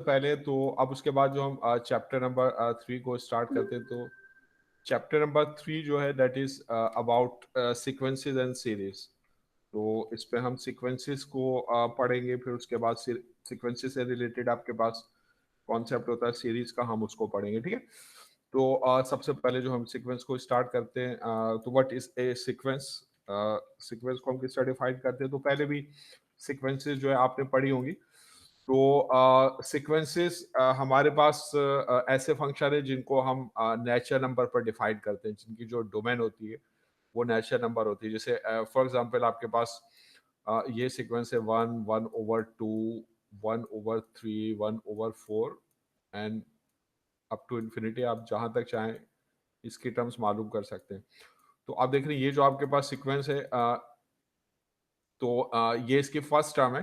पहले तो अब उसके बाद जो हम चैप्टर नंबर 3 को स्टार्ट करते हैं, तो चैप्टर नंबर 3 जो है that is about sequences and series. तो इस पे हम सीक्वेंसेस को पढ़ेंगे, फिर उसके बाद सीक्वेंसेस से रिलेटेड आपके पास कॉन्सेप्ट होता है सीरीज का, हम उसको पढ़ेंगे, ठीक है। तो सबसे पहले जो हम सीक्वेंस को स्टार्ट करते हैं, तो what is a sequence. Sequence को हम किस तरह डिफाइन करते हैं, तो पहले भी सीक्वेंसेस जो है आपने पढ़ी होंगी। तो सीक्वेंसेस हमारे पास ऐसे फंक्शन है जिनको हम नेचुरल नंबर पर डिफाइन करते हैं, जिनकी जो डोमेन होती है वो नेचुरल नंबर होती है। जैसे फॉर एग्जांपल आपके पास ये सीक्वेंस है 1/2, 1/3, 1/4 एंड अप टू इन्फिनिटी। आप जहां तक चाहें इसकी टर्म्स मालूम कर सकते हैं। तो आप देख रहे हैं ये जो आपके पास सीक्वेंस है, तो ये इसकी फर्स्ट टर्म है।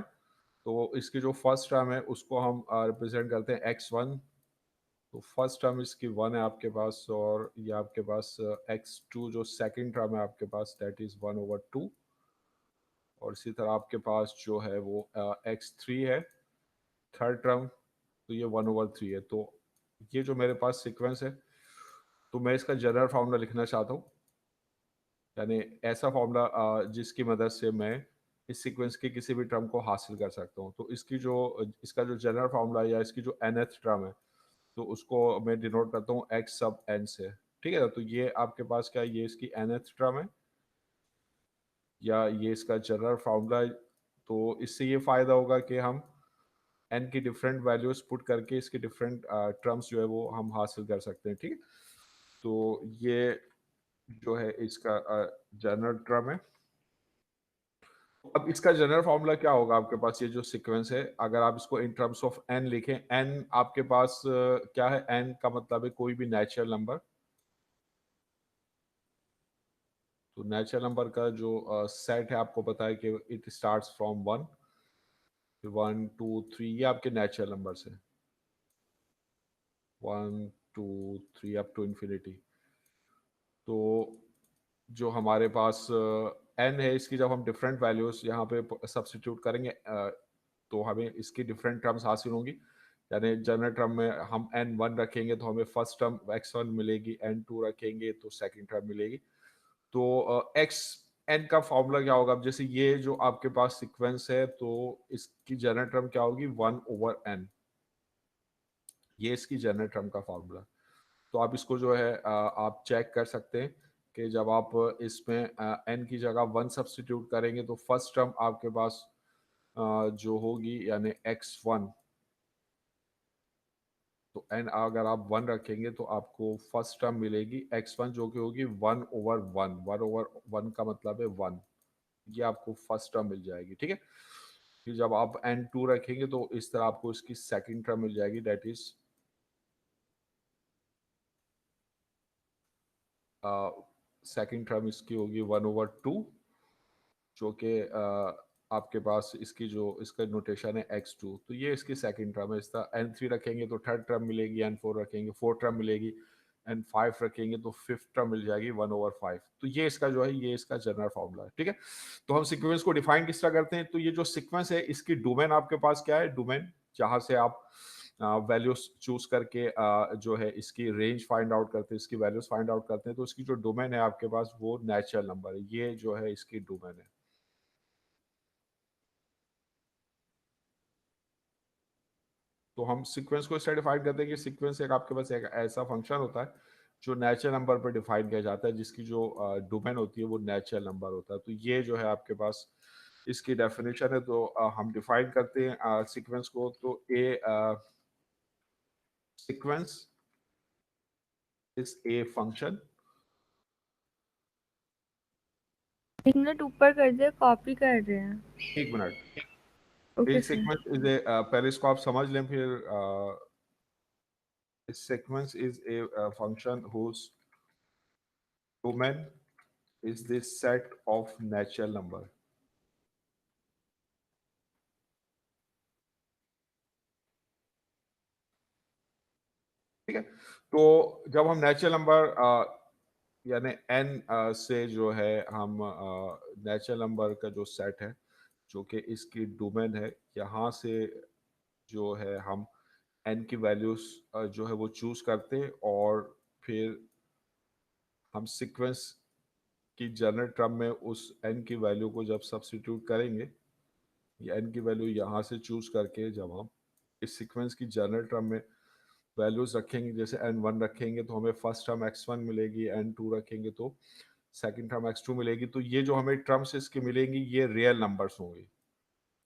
तो इसकी जो फर्स्ट टर्म है उसको हम रिप्रेजेंट करते हैं x1। तो फर्स्ट टर्म इसकी 1 है आपके पास, और ये आपके पास x2 जो सेकंड टर्म है आपके पास दैट इज 1/2। और इसी तरह आपके पास जो है वो x3 है थर्ड टर्म, तो ये 1/3 है। तो ये जो मेरे पास सीक्वेंस है, तो मैं इसका जनरल फार्मूला लिखना चाहता हूँ, यानी ऐसा फार्मूला जिसकी मदद से मैं इस सीक्वेंस के किसी भी टर्म को हासिल कर सकता हूँ। तो इसका जो जनरल फार्मूला या इसकी जो nth टर्म है, तो उसको मैं डिनोट करता हूँ x सब n से, ठीक है। तो ये आपके पास क्या है, ये इसकी nth टर्म है या ये इसका जनरल फार्मूला है। तो इससे ये फायदा होगा कि हम n की डिफरेंट वैल्यूज पुट करके इसके डिफरेंट टर्म्स जो है वो हम हासिल कर सकते हैं, ठीक है। तो ये जो है इसका जनरल टर्म है। अब इसका जनरल फॉर्मूला क्या होगा आपके पास, ये जो सीक्वेंस है अगर आप इसको इन टर्म्स ऑफ n लिखें, n आपके पास क्या है, n का मतलब है कोई भी नेचुरल नंबर। तो नेचुरल नंबर का जो सेट है आपको पता है कि इट स्टार्ट्स फ्रॉम 1, 1 2 3, ये आपके नेचुरल नंबर है, 1 2 3 अप टू इन्फिनिटी। तो जो हमारे पास n है, इसकी जब हम डिफरेंट वैल्यूज यहाँ पे सब्स्टिट्यूट करेंगे, तो हमें इसकी डिफरेंट टर्म्स हासिल होंगी। यानी जनरल टर्म में हम n1 रखेंगे तो हमें फर्स्ट टर्म x1 मिलेगी, n2 रखेंगे तो सेकंड टर्म मिलेगी। तो x n का फॉर्मूला क्या होगा, अब जैसे ये जो आपके पास सीक्वेंस है, तो इसकी जनरल टर्म क्या होगी, 1/n। ये इसकी जनरल टर्म का फॉर्मूला। तो आप इसको जो है आप चेक कर सकते हैं कि जब आप इसमें n की जगह 1 सब्स्टिट्यूट करेंगे तो फर्स्ट टर्म आपके पास जो होगी यानी x1, तो n अगर आप 1 रखेंगे तो आपको फर्स्ट टर्म मिलेगी x1 जो कि होगी 1/1। 1/1 का मतलब है 1, ये आपको फर्स्ट टर्म मिल जाएगी, ठीक है। फिर जब आप n2 रखेंगे तो इस तरह आपको इसकी सेकंड टर्म मिल जाएगी, दैट इज सेकंड टर्म इसकी होगी 1/2, जो कि आपके पास इसकी जो इसका नोटेशन है x2। तो ये इसकी सेकंड टर्म है। इस तरह n3 रखेंगे तो थर्ड टर्म मिलेगी, n4 रखेंगे फोर्थ टर्म मिलेगी, n5 रखेंगे तो फिफ्थ टर्म मिल जाएगी 1/5। तो ये इसका जो है ये इसका जनरल फॉर्मूला है, ठीक है। तो हम सीक्वेंस को डिफाइन किस तरह करते हैं, तो ये जो सीक्वेंस है इसकी डोमेन आपके पास क्या है, डोमेन जहां से आप वैल्यूज चूज करके जो है इसकी रेंज फाइंड आउट करते हैं, इसकी वैल्यूज फाइंड आउट करते हैं। तो इसकी जो डोमेन है आपके पास वो नेचुरल नंबर है, ये जो है इसकी डोमेन है। तो हम सीक्वेंस को इस तरह डिफाइन करते हैं कि सीक्वेंस एक आपके पास एक ऐसा फंक्शन होता है जो नेचुरल नंबर पर डिफाइन किया जाता है, जिसकी जो डोमेन होती है वो नेचुरल नंबर होता है। तो ये जो है आपके पास इसकी डेफिनेशन है। तो हम डिफाइन करते हैं सीक्वेंस को, तो ए सीक्वेंस इज ए फंक्शन। एक मिनट ऊपर कर दे, कॉपी कर रहे हैं। एक minute. A okay sir. Sequence is ए, पहले इसको आप समझ लें, फिर sequence is a function whose domain is this set of natural number। ठीक है। तो जब हम नेचुरल नंबर यानी n से जो है हम नेचुरल नंबर का जो सेट है जो कि इसकी डोमेन है, यहाँ से जो है हम n की वैल्यूज जो है वो चूज करते हैं और फिर हम सीक्वेंस की जनरल टर्म में उस n की वैल्यू को जब सब्स्टिट्यूट करेंगे, ये n की वैल्यू यहाँ से चूज करके जब हम इस सीक्वेंस की जनरल टर्म में वैल्यूज रखेंगे, जैसे n1 रखेंगे तो हमें फर्स्ट टर्म x1 मिलेगी, n2 रखेंगे तो सेकंड टर्म x2 मिलेगी। तो ये जो हमें टर्म्स इसकी मिलेंगी ये रियल नंबर्स होंगे,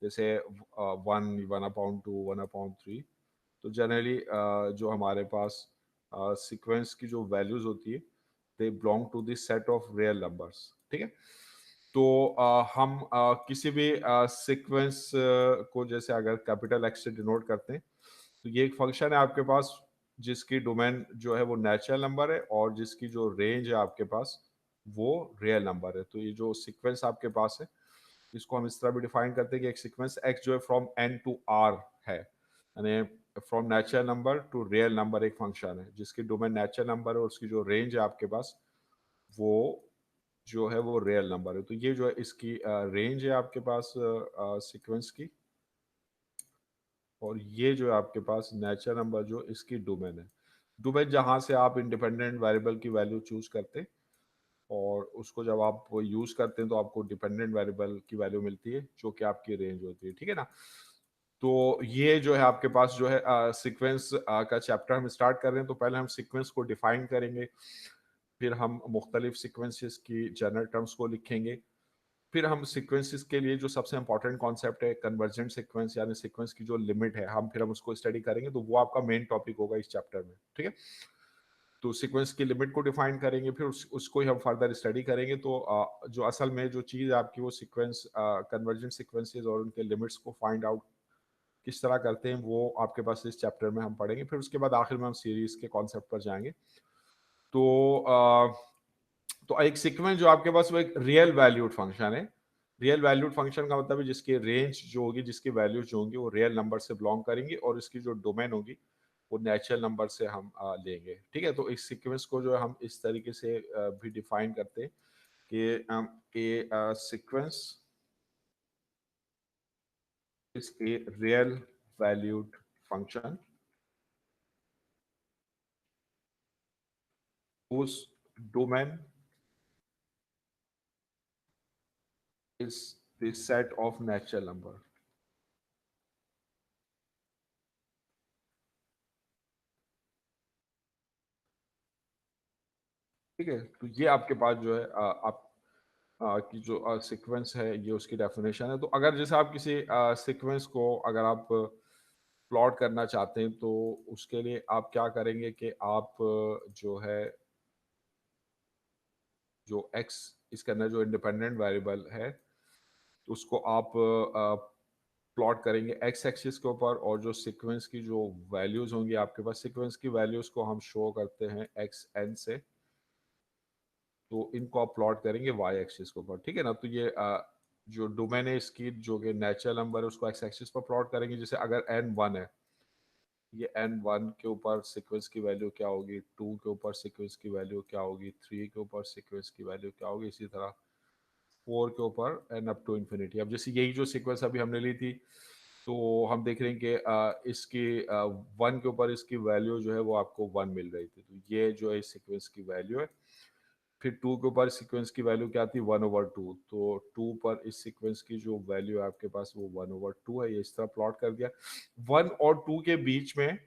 जैसे 1/2, 1/3। तो जनरली जो हमारे पास सीक्वेंस की जो वैल्यूज होती है they belong to this set of real numbers. ठीक है, तो हम किसी भी सीक्वेंस को जैसे अगर कैपिटल एक्स से डिनोट करते हैं तो ये एक फंक्शन है आपके पास जिसकी डोमेन जो है वो नेचुरल नंबर है और जिसकी जो रेंज है आपके पास वो रियल नंबर है। तो ये जो सीक्वेंस आपके पास है इसको हम इस तरह भी डिफाइन करते हैं कि एक सीक्वेंस x जो है फ्रॉम n टू r है, यानी from natural number two real number एक फंक्शन है जिसकी डोमेन नेचुरल नंबर है और उसकी जो रेंज है आपके पास वो जो है वो रियल नंबर है। तो ये जो है इसकी रेंज है आपके पास सीक्वेंस की, और ये जो है आपके पास नेचुरल नंबर जो इसकी डोमेन है। डोमेन जहां से आप इंडिपेंडेंट वेरिएबल की वैल्यू चूज करते हैं और उसको जब आप यूज करते हैं तो आपको डिपेंडेंट वेरिएबल की वैल्यू मिलती है जो कि आपकी रेंज होती है। ठीक है ना, तो ये जो है आपके पास जो है सीक्वेंस का चैप्टर हम स्टार्ट कर रहे हैं। तो पहले हम सीक्वेंस को डिफाइन करेंगे, फिर हम मुख्तलिफ सीक्वेंसेस की जनरल टर्म्स को लिखेंगे, फिर हम सीक्वेंसेस के लिए जो सबसे इंपॉर्टेंट कॉन्सेप्ट है कन्वर्जेंट सीक्वेंस यानी सीक्वेंस की जो लिमिट है हम उसको स्टडी करेंगे। तो वो आपका मेन टॉपिक होगा इस चैप्टर में। ठीक है, तो सीक्वेंस की लिमिट को डिफाइन करेंगे, फिर उसको ही हम फर्दर स्टडी करेंगे। तो जो असल में जो चीज़ आपकी वो सीक्वेंस कन्वर्जेंट सीक्वेंसेस और उनके लिमिट्स को फाइंड आउट किस तरह करते हैं वो आपके पास इस चैप्टर में हम पढ़ेंगे। फिर उसके बाद आखिर में हम सीरीज के कॉन्सेप्ट पर जाएंगे। तो तो एक सीक्वेंस जो आपके पास वो एक रियल वैल्यूड फंक्शन है। रियल वैल्यूड फंक्शन का मतलब है जिसकी रेंज जो होगी, जिसकी वैल्यूज जो होंगी वो रियल नंबर से बिलोंग करेंगी और इसकी जो डोमेन होगी वो नेचुरल नंबर से हम लेंगे। ठीक है, तो इस सीक्वेंस को जो है हम इस तरीके से भी डिफाइन करते हैं कि a sequence is a real valued function whose domain is the set of natural number। ठीक है, तो ये आपके पास जो है आप की जो सीक्वेंस है ये उसकी डेफिनेशन है। तो अगर जैसे आप किसी सीक्वेंस को अगर आप प्लॉट करना चाहते हैं तो उसके लिए आप क्या करेंगे कि आप जो है जो x इसके अंदर जो इंडिपेंडेंट वेरिएबल है उसको आप प्लॉट करेंगे x एक्सिस के ऊपर, और जो सीक्वेंस की जो वैल्यूज होंगी आपके पास, सीक्वेंस की वैल्यूज को हम शो करते हैं एक्स एन से, तो इनको आप प्लॉट करेंगे y एक्सिस के ऊपर। ठीक है ना, तो ये जो डोमेन है इसकी जो कि नेचुरल नंबर है उसको x एक्सिस पर प्लॉट करेंगे। जैसे अगर n1 है, ये n1 के ऊपर सीक्वेंस की वैल्यू क्या होगी, 2 के ऊपर सीक्वेंस की वैल्यू क्या होगी, 3 के ऊपर सीक्वेंस की वैल्यू क्या होगी, इसी तरह 4 के ऊपर एंड अप टू इन्फिनिटी। अब जैसे यही जो सीक्वेंस अभी हमने ली थी तो हम देख रहे हैं कि इसकी 1 के ऊपर इसकी वैल्यू जो है वो आपको 1 मिल रही थी, तो ये जो है इस सीक्वेंस की वैल्यू है। फिर 2 के ऊपर सीक्वेंस की वैल्यू क्या थी, 1/2, तो 2 पर इस सीक्वेंस की जो वैल्यू है आपके पास वो 1/2 है। ये इस तरह प्लॉट कर दिया। 1 और 2 के बीच में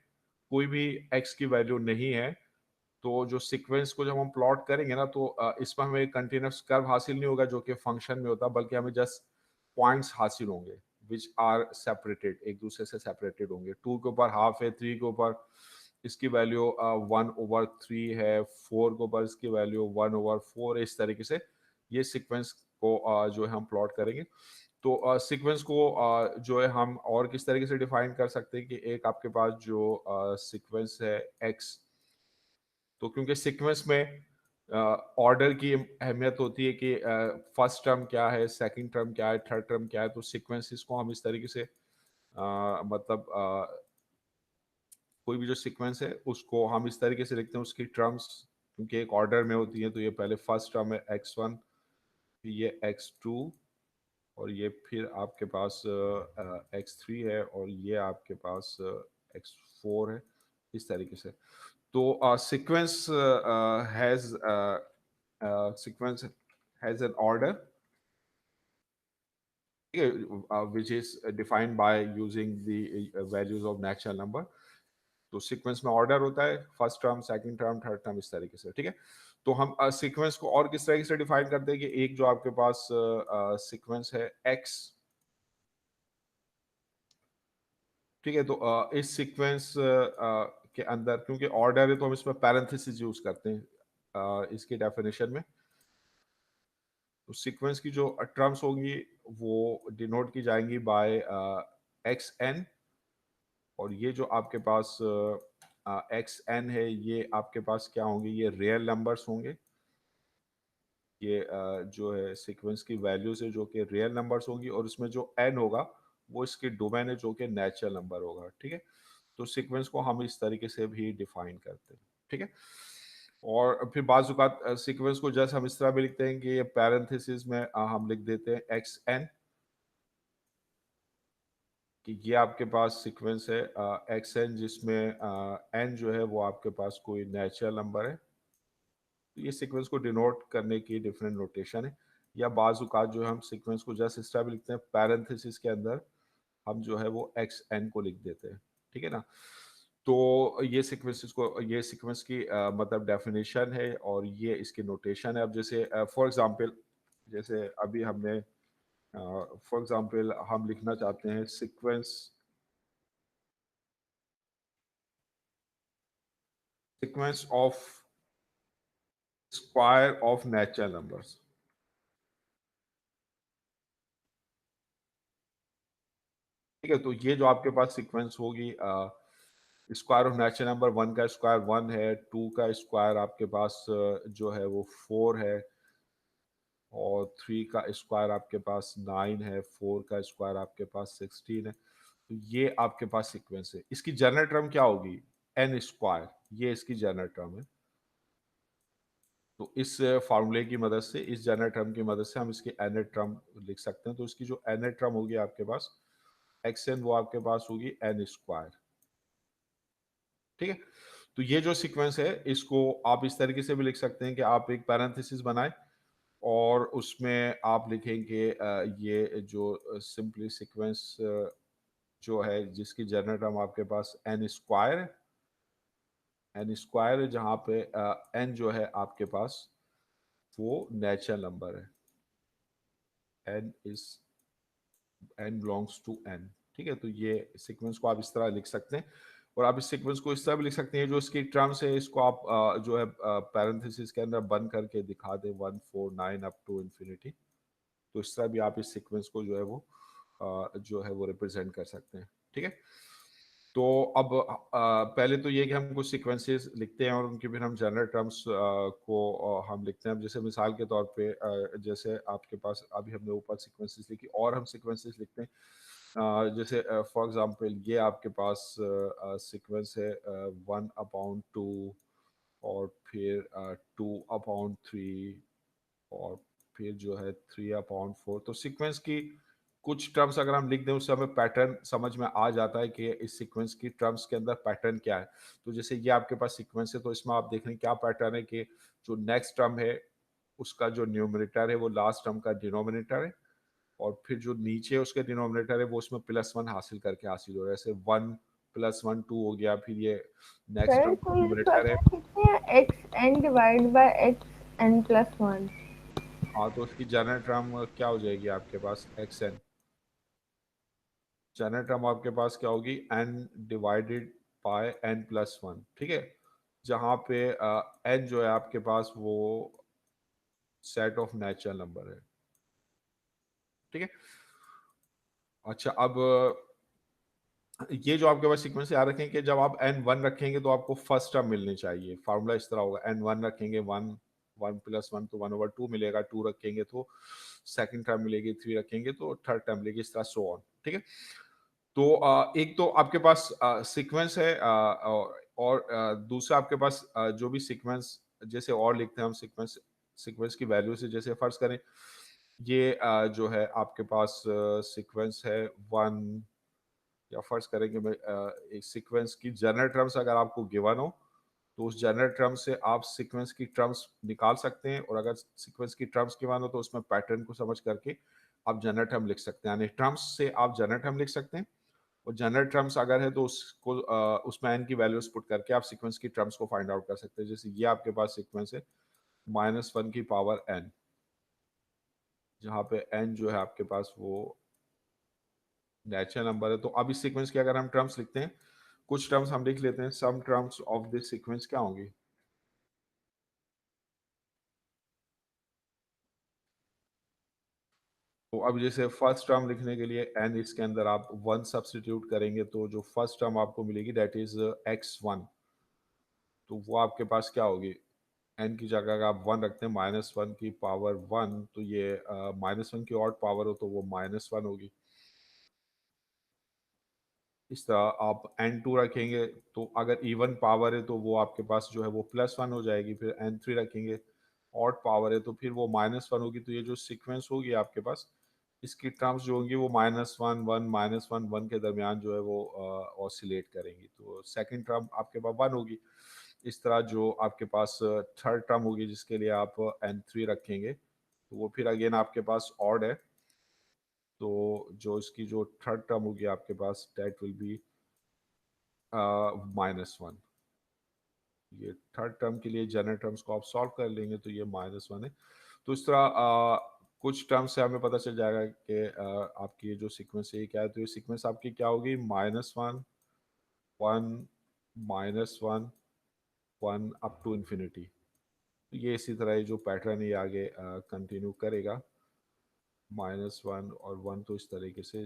कोई भी x की वैल्यू नहीं है, तो जो सीक्वेंस को जब हम प्लॉट करेंगे ना तो इसमें हमें कंटिन्यूस कर्व हासिल नहीं होगा जो कि फंक्शन में होता, बल्कि हमें जस्ट पॉइंट्स हासिल होंगे विच आर सेपरेटेड, एक दूसरे से सेपरेटेड होंगे। 2 के ऊपर हाफ है, 3 के ऊपर इसकी वैल्यू 1/3 है, 4 के ऊपर इसकी वैल्यू 1/4 है। इस तरीके से ये सीक्वेंस को जो है हम प्लॉट करेंगे। तो सीक्वेंस को जो है हम और किस तरीके से डिफाइन कर सकते हैं कि एक आपके पास जो सीक्वेंस है एक्स, तो क्योंकि सीक्वेंस में ऑर्डर की अहमियत होती है कि फर्स्ट टर्म क्या है, सेकंड टर्म क्या है, थर्ड टर्म क्या है, तो सीक्वेंसेस को हम इस तरीके से मतलब कोई भी जो सीक्वेंस है उसको हम इस तरीके से लिखते हैं उसकी टर्म्स, क्योंकि एक ऑर्डर में होती है। तो ये पहले फर्स्ट टर्म है x1, फिर ये x2, और ये फिर आपके पास x3 है, और ये आपके पास x4 है, इस तरीके से। तो sequence has an order, which is defined by using the values of natural number। तो सीक्वेंस में ऑर्डर होता है, first term, second term, third term, इस तरीके से, ठीक है। तो हम सीक्वेंस को और किस तरीके से डिफाइन करते हैं कि एक जो आपके पास सीक्वेंस है एक्स, ठीक है। तो इस सीक्वेंस के अंदर क्योंकि ऑर्डर है तो हम इसमें पैरेंथेसिस यूज करते हैं इसकी डेफिनेशन में। तो सीक्वेंस की जो टर्म्स होंगी वो डिनोट की जाएंगी बाय एक्स एन, और ये जो आपके पास एक्स एन है ये आपके पास क्या होंगे, ये रियल नंबर्स होंगे। ये जो है सीक्वेंस की वैल्यूज है जो कि रियल नंबर्स होंगी, और इसमें जो एन होगा वो इसकी डोमेन है जो कि नेचुरल नंबर होगा, ठीक है। तो सीक्वेंस को हम इस तरीके से भी डिफाइन करते हैं, ठीक है। और फिर बाज़ औक़ात सीक्वेंस को जस्ट हम इस तरह भी लिखते हैं कि ये पैरेंथेसिस में हम लिख देते हैं एक्स एन, कि ये आपके पास सीक्वेंस है एक्स एन, जिसमें एन जो है वो आपके पास कोई नेचुरल नंबर है। तो ये सीक्वेंस को डिनोट करने की डिफरेंट नोटेशन है। या बाज़ औक़ात जो हम सीक्वेंस को जस्ट इस तरह भी लिखते हैं, पैरेंथेसिस के अंदर हम जो है वो एक्स एन को लिख देते हैं, ठीक है ना। तो ये सीक्वेंसेस को, ये सीक्वेंस की मतलब डेफिनेशन है और ये इसकी नोटेशन है। अब जैसे फॉर एग्जांपल, जैसे अभी हमने फॉर एग्जांपल हम लिखना चाहते हैं sequence sequence of square of natural numbers, ठीक है। तो ये जो आपके पास सीक्वेंस होगी, square of natural number, one का स्क्वायर वन है, टू का स्क्वायर आपके पास जो है वो फोर है, और थ्री का स्क्वायर आपके पास नाइन है, फोर का स्क्वायर आपके पास 16 है। तो ये आपके पास सीक्वेंस है। इसकी जनरल टर्म क्या होगी, एन स्क्वायर, ये इसकी जनरल टर्म है। तो इस फार्मूले की मदद से, इस जनरल टर्म की मदद से हम इसकी एन टर्म लिख सकते हैं। तो इसकी जो एन टर्म होगी आपके पास एक्स एन, वो आपके पास होगी एन स्क्वायर, ठीक है। तो ये जो सीक्वेंस है इसको आप इस तरीके से भी लिख सकते हैं कि आप एक पैरेंथेसिस बनाए और उसमें आप लिखेंगे ये जो सिंपली सीक्वेंस जो है जिसकी जनरल टर्म आपके पास एन स्क्वायर है, एन स्क्वायर है, जहाँ पे एन जो है आपके पास वो नेचुरल नंबर है, n is n belongs to n, ठीक है। तो ये सीक्वेंस को आप इस तरह लिख सकते हैं, और आप इस सीक्वेंस को इस तरह भी लिख सकते हैं, जो इसकी टर्म्स है इसको आप जो है पैरेंथेसिस के अंदर बंद करके दिखा दें 1 4 9 अप टू इन्फिनिटी। तो इस तरह भी आप इस सीक्वेंस को जो है वो जो है वो रिप्रेजेंट कर सकते हैं, ठीक है। तो अब पहले तो ये कि हम कुछ सीक्वेंसेस लिखते हैं और उनकी फिर हम जनरल टर्म्स को हम लिखते हैं। अब जैसे मिसाल के तौर पे जैसे आपके पास अभी हमने ऊपर सीक्वेंसेस लिखी और हम सीक्वेंसेस लिखते हैं जैसे फॉर एग्जांपल ये आपके पास सीक्वेंस है 1/2, और फिर 2/3, और फिर जो है 3/4। तो सीक्वेंस की कुछ टर्म्स अगर हम लिख दें उससे हमें पैटर्न समझ में आ जाता है कि इस सीक्वेंस की टर्म्स के अंदर पैटर्न क्या है। तो जैसे ये आपके पास सीक्वेंस है तो इसमें आप देख रहे हैं क्या पैटर्न है कि जो नेक्स्ट टर्म है उसका जो न्यूमरेटर है वो लास्ट टर्म का डिनोमिनेटर है, और फिर जो नीचे उसके डिनोमिनेटर है वो उसमें +1 हासिल करके हासिल हो रहा है। जैसे 1 + 1 2 हो गया, फिर ये नेक्स्ट सर टर्म तो इसको न्यूमरेटर है। ऐसे लिखते हैं x n divide by x n plus one. हाँ, तो उसकी जनरल टर्म क्या हो जाएगी आपके पास एक्स एन, जनरल टर्म आपके पास क्या होगी n डिवाइडेड बाय n+1, ठीक है। जहाँ पे n जो है आपके पास वो सेट ऑफ नेचुरल नंबर है, ठीक है। अच्छा, अब ये जो आपके पास सीक्वेंस याद रखें कि जब आप n1 रखेंगे तो आपको फर्स्ट टर्म मिलनी चाहिए। फार्मूला इस तरह होगा, n1 रखेंगे 1, 1+1 तो 1/2 मिलेगा, 2 रखेंगे तो सेकंड टर्म मिलेगी, 3 रखेंगे तो थर्ड टर्म मिलेगी, इस तरह सो ऑन, ठीक है। तो एक तो आपके पास सीक्वेंस है, और दूसरा आपके पास जो भी सीक्वेंस जैसे और लिखते हैं हम सीक्वेंस, सीक्वेंस की वैल्यू से, जैसे फर्ज करें ये जो है आपके पास सीक्वेंस है 1 या फर्ज करें कि मैं एक सीक्वेंस की जनरल टर्म्स अगर आपको गिवन हो तो उस जनरल टर्म से आप सीक्वेंस की टर्म्स निकाल सकते हैं, और अगर सीक्वेंस की टर्म्स गिवन हो तो उसमें पैटर्न को समझ करके आप जनरल टर्म लिख सकते हैं, यानी टर्म्स से आप जनरल टर्म लिख सकते हैं, और जनरल टर्म्स अगर है तो उसको उसमें एन की वैल्यूज पुट करके आप सीक्वेंस की टर्म्स को फाइंड आउट कर सकते हैं। जैसे ये आपके पास सीक्वेंस है -1 की पावर n, जहाँ पे n जो है आपके पास वो नेचुरल नंबर है। तो अब इस सीक्वेंस के अगर हम टर्म्स लिखते हैं, कुछ टर्म्स हम लिख लेते हैं, some terms of this sequence क्या होंगी। तो अब जैसे फर्स्ट टर्म लिखने के लिए n, इसके अंदर आप 1 सब्स्टिट्यूट करेंगे तो जो फर्स्ट टर्म आपको मिलेगी दैट इज x1। तो वो आपके पास क्या होगी, n की जगह अगर आप 1 रखते हैं -1 की पावर 1, तो ये -1 की ऑड पावर हो तो वो -1 होगी। इस तरह आप n2 रखेंगे तो अगर इवन पावर है तो वो आपके पास जो है वो +1 हो जाएगी। फिर n3 रखेंगे, ऑड पावर है तो फिर वो -1 होगी। तो ये जो सीक्वेंस होगी आपके पास, इसकी टर्म्स जो होंगी वो -1 1 -1 1 के दरमियान जो है वो ऑसिलेट करेंगी। तो सेकंड टर्म आपके पास 1 होगी। इस तरह जो आपके पास थर्ड टर्म होगी जिसके लिए आप n3 रखेंगे, तो वो फिर अगेन आपके पास ऑड है। तो जो इसकी जो थर्ड टर्म होगी आपके पास दैट विल बी -1। ये थर्ड टर्म के लिए जनरल टर्म्स को आप सॉल्व कर लेंगे तो ये -1 है। तो इस तरह कुछ टर्म से हमें पता चल जाएगा कि आपकी ये जो सीक्वेंस है ये क्या है। तो ये सीक्वेंस आपकी क्या होगी, -1 1 -1 1 अप टू इन्फिनिटी। तो ये इसी तरह ये जो पैटर्न है ये आगे कंटिन्यू करेगा, -1 और 1। तो इस तरीके से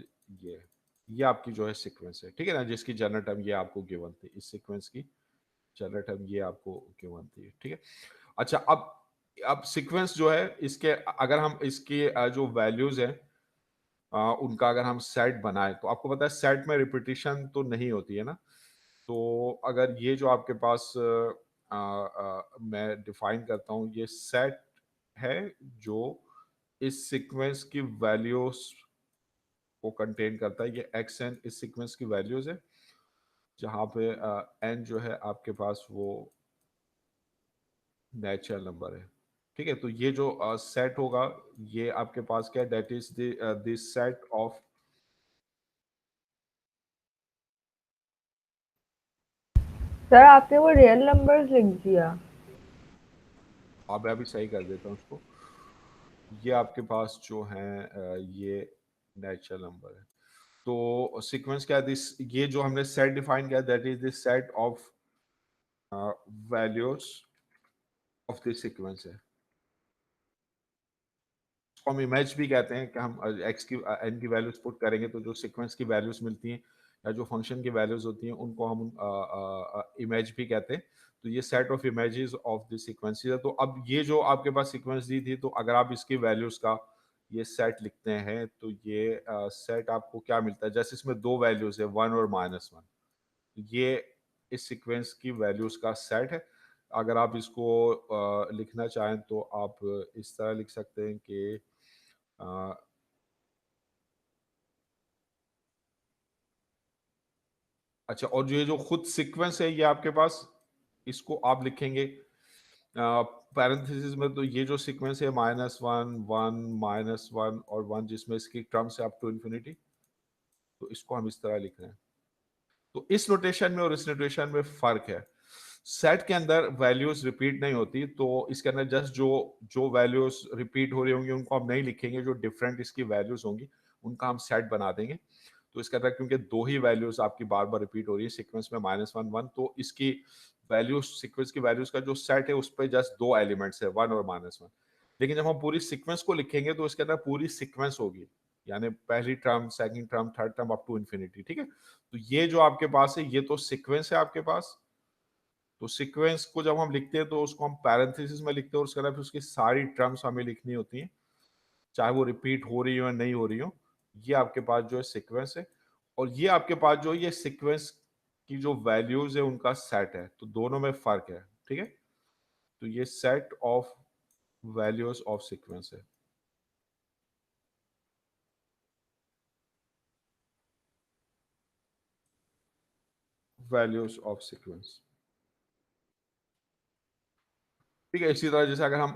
ये आपकी जो है सीक्वेंस है, ठीक है ना, जिसकी जनरल टर्म ये आपको गिवन थी। इस सीक्वेंस की जनरल टर्म ये आपको गिवन थी, ठीक है। अच्छा, अब सीक्वेंस जो है इसके अगर हम इसकी जो वैल्यूज है उनका अगर हम सेट बनाए तो आपको पता है सेट में रिपीटिशन तो नहीं होती है ना। तो अगर ये जो आपके पास मैं डिफाइन करता हूँ, ये सेट है जो इस सीक्वेंस की वैल्यूज को कंटेन करता है। ये एक्स एन इस सीक्वेंस की वैल्यूज है, जहाँ पे एन जो है आपके पास वो नेचुरल नंबर है, ठीक है। तो ये जो सेट होगा ये आपके पास क्या है, that is the set of, sir आपने वो रियल नंबर्स लिख दिया। अब मैं अभी सही कर देता हूँ उसको। ये आपके पास जो है ये नेचुरल नंबर है। तो सीक्वेंस क्या है, दिस ये जो हमने सेट डिफाइन किया that is the set of values of this sequence है। इसको हम इमेज भी कहते हैं कि हम एक्स की एन की वैल्यूज पुट करेंगे तो जो सीक्वेंस की वैल्यूज मिलती हैं या जो फंक्शन की वैल्यूज होती हैं उनको हम इमेज भी कहते हैं। तो ये set of images of the sequences है। तो अब ये जो आपके पास सीक्वेंस दी थी, तो अगर आप इसकी वैल्यूज का ये सेट लिखते हैं तो ये सेट आपको क्या मिलता है, जैसे इसमें दो वैल्यूज है 1 और -1, ये इस सीक्वेंस की वैल्यूज का सेट है। अगर आप इसको लिखना चाहें तो आप इस तरह लिख सकते हैं कि अ, अच्छा, और जो ये जो खुद सीक्वेंस है ये आपके पास, इसको आप लिखेंगे पैरेंथेसिस में। तो ये जो सीक्वेंस है -1 1 -1 और 1, जिसमें इसकी टर्म्स है अप टू इन्फिनिटी, तो इसको हम इस तरह लिख रहे हैं। तो इस नोटेशन में और इस नोटेशन में फर्क है। सेट के अंदर वैल्यूज रिपीट नहीं होती, तो इसके अंदर जस्ट जो जो वैल्यूज रिपीट हो रही होंगी उनको हम नहीं लिखेंगे, जो डिफरेंट इसकी वैल्यूज होंगी उनका हम सेट बना देंगे। तो इसके अंदर क्योंकि दो ही वैल्यूज आपकी बार बार रिपीट हो रही है सीक्वेंस में -1 1, तो इसकी वैल्यूज सीक्वेंस की वैल्यूज का जो सेट है उस पर जस्ट दो एलिमेंट्स है 1 और -1। लेकिन जब हम पूरी सीक्वेंस को लिखेंगे तो इसके अंदर पूरी सीक्वेंस होगी, यानी पहली term, second term, third term up to infinity, ठीक है। तो ये जो आपके पास है ये तो सीक्वेंस है आपके पास। तो सीक्वेंस को जब हम लिखते हैं तो उसको हम पैरेंथेसिस में लिखते हैं, और उसके बाद फिर उसकी सारी टर्म्स हमें लिखनी होती हैं, चाहे वो रिपीट हो रही हो या नहीं हो रही हो। ये आपके पास जो है सीक्वेंस है, और ये आपके पास जो ये सीक्वेंस की जो वैल्यूज है उनका सेट है। तो दोनों में फर्क है, ठीक है। तो ये set of values of sequence है। Values of sequence. ठीक है, इसी तरह जैसे अगर हम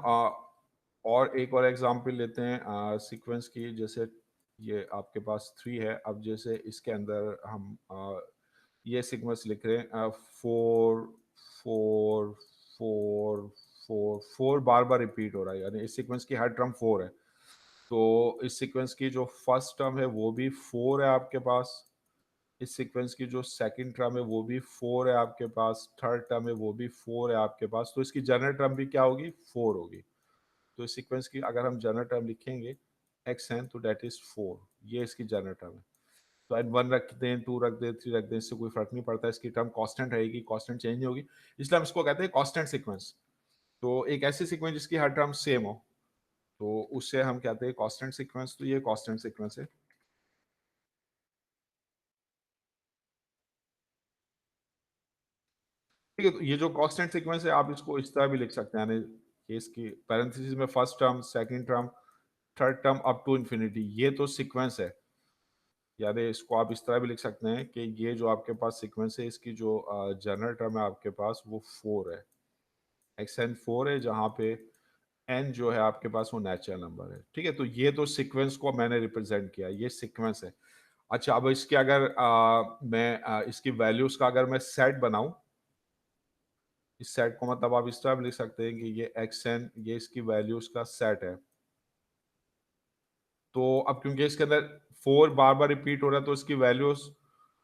और एक और एग्जांपल लेते हैं सीक्वेंस की, जैसे ये आपके पास 3 है। अब जैसे इसके अंदर हम ये सीक्वेंस लिख रहे हैं 4 4 4 4 4 बार बार रिपीट हो रहा है, यानी इस सीक्वेंस की हर टर्म 4 है। तो इस सीक्वेंस की जो फर्स्ट टर्म है वो भी 4 है आपके पास, इस सीक्वेंस की जो सेकंड टर्म है वो भी 4 है आपके पास, थर्ड टर्म है वो भी 4 है आपके पास। तो इसकी जनरल टर्म भी क्या होगी, 4 होगी। तो इस सीक्वेंस की अगर हम जनरल टर्म लिखेंगे xn, तो डेट इज 4, ये इसकी जनरल टर्म है। तो एन 1 रख दें, 2 रख दें, 3 रख दें, इससे कोई फर्क नहीं पड़ता, इसकी टर्म कांस्टेंट रहेगी, कांस्टेंट चेंज नहीं होगी, इसलिए हम इसको कहते हैं कांस्टेंट सीक्वेंस। तो एक ऐसी सीक्वेंस जिसकी हर टर्म सेम हो, तो उससे हम कहते हैं कांस्टेंट सीक्वेंस। तो ये कांस्टेंट सीक्वेंस है। ठीक है, तो ये जो कांस्टेंट सीक्वेंस है आप इसको इस तरह भी लिख सकते हैं, यानी ये इसकी पैरेंथेसिस में first term, second term, third term up to infinity, ये तो सीक्वेंस है। यानी इसको आप इस तरह भी लिख सकते हैं कि ये जो आपके पास सीक्वेंस है, इसकी जो जनरल टर्म है आपके पास वो 4 है, xn 4 है, जहाँ पे n जो है आपके पास वो नेचुरल नंबर है। ठीक है, तो ये तो सीक्वेंस को मैंने रिप्रेजेंट किया, ये सीक्वेंस है। अच्छा, अब इसके अगर मैं इसकी वैल्यूज का अगर मैं सेट बनाऊं, इस सेट को मतलब आप इस तरह भी लिख सकते हैं कि ये xn, ये इसकी वैल्यूज का सेट है। तो अब क्योंकि इसके अंदर 4 बार बार रिपीट हो रहा है, तो इसकी वैल्यूज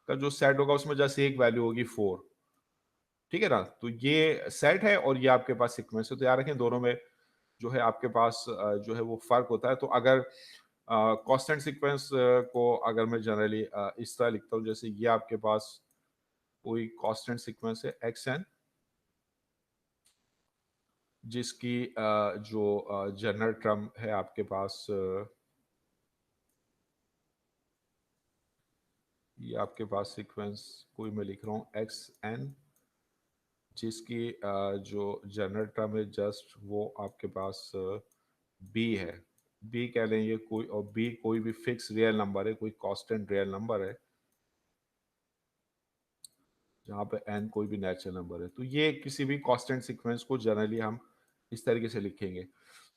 का जो सेट होगा उसमें जैसे एक वैल्यू होगी 4। ठीक है ना, तो ये सेट है और ये आपके पास सीक्वेंस है। तो याद रखें दोनों में जो है आपके पास जो है वो फर्क होता है। तो अगर कांस्टेंट सीक्वेंस को अगर मैं जनरली इस तरह लिखता हूँ, जैसे ये आपके पास कोई कांस्टेंट सीक्वेंस है xn, जिसकी जो जनरल टर्म है आपके पास ये आपके पास सीक्वेंस कोई मैं लिख रहा हूँ xn, जिसकी जो जनरल टर्म है जस्ट वो आपके पास b है। b कह लें ये कोई, और b कोई भी फिक्स रियल नंबर है, कोई कांस्टेंट रियल नंबर है, जहाँ पे n कोई भी नेचुरल नंबर है। तो ये किसी भी कांस्टेंट सीक्वेंस को जनरली हम इस तरीके से लिखेंगे।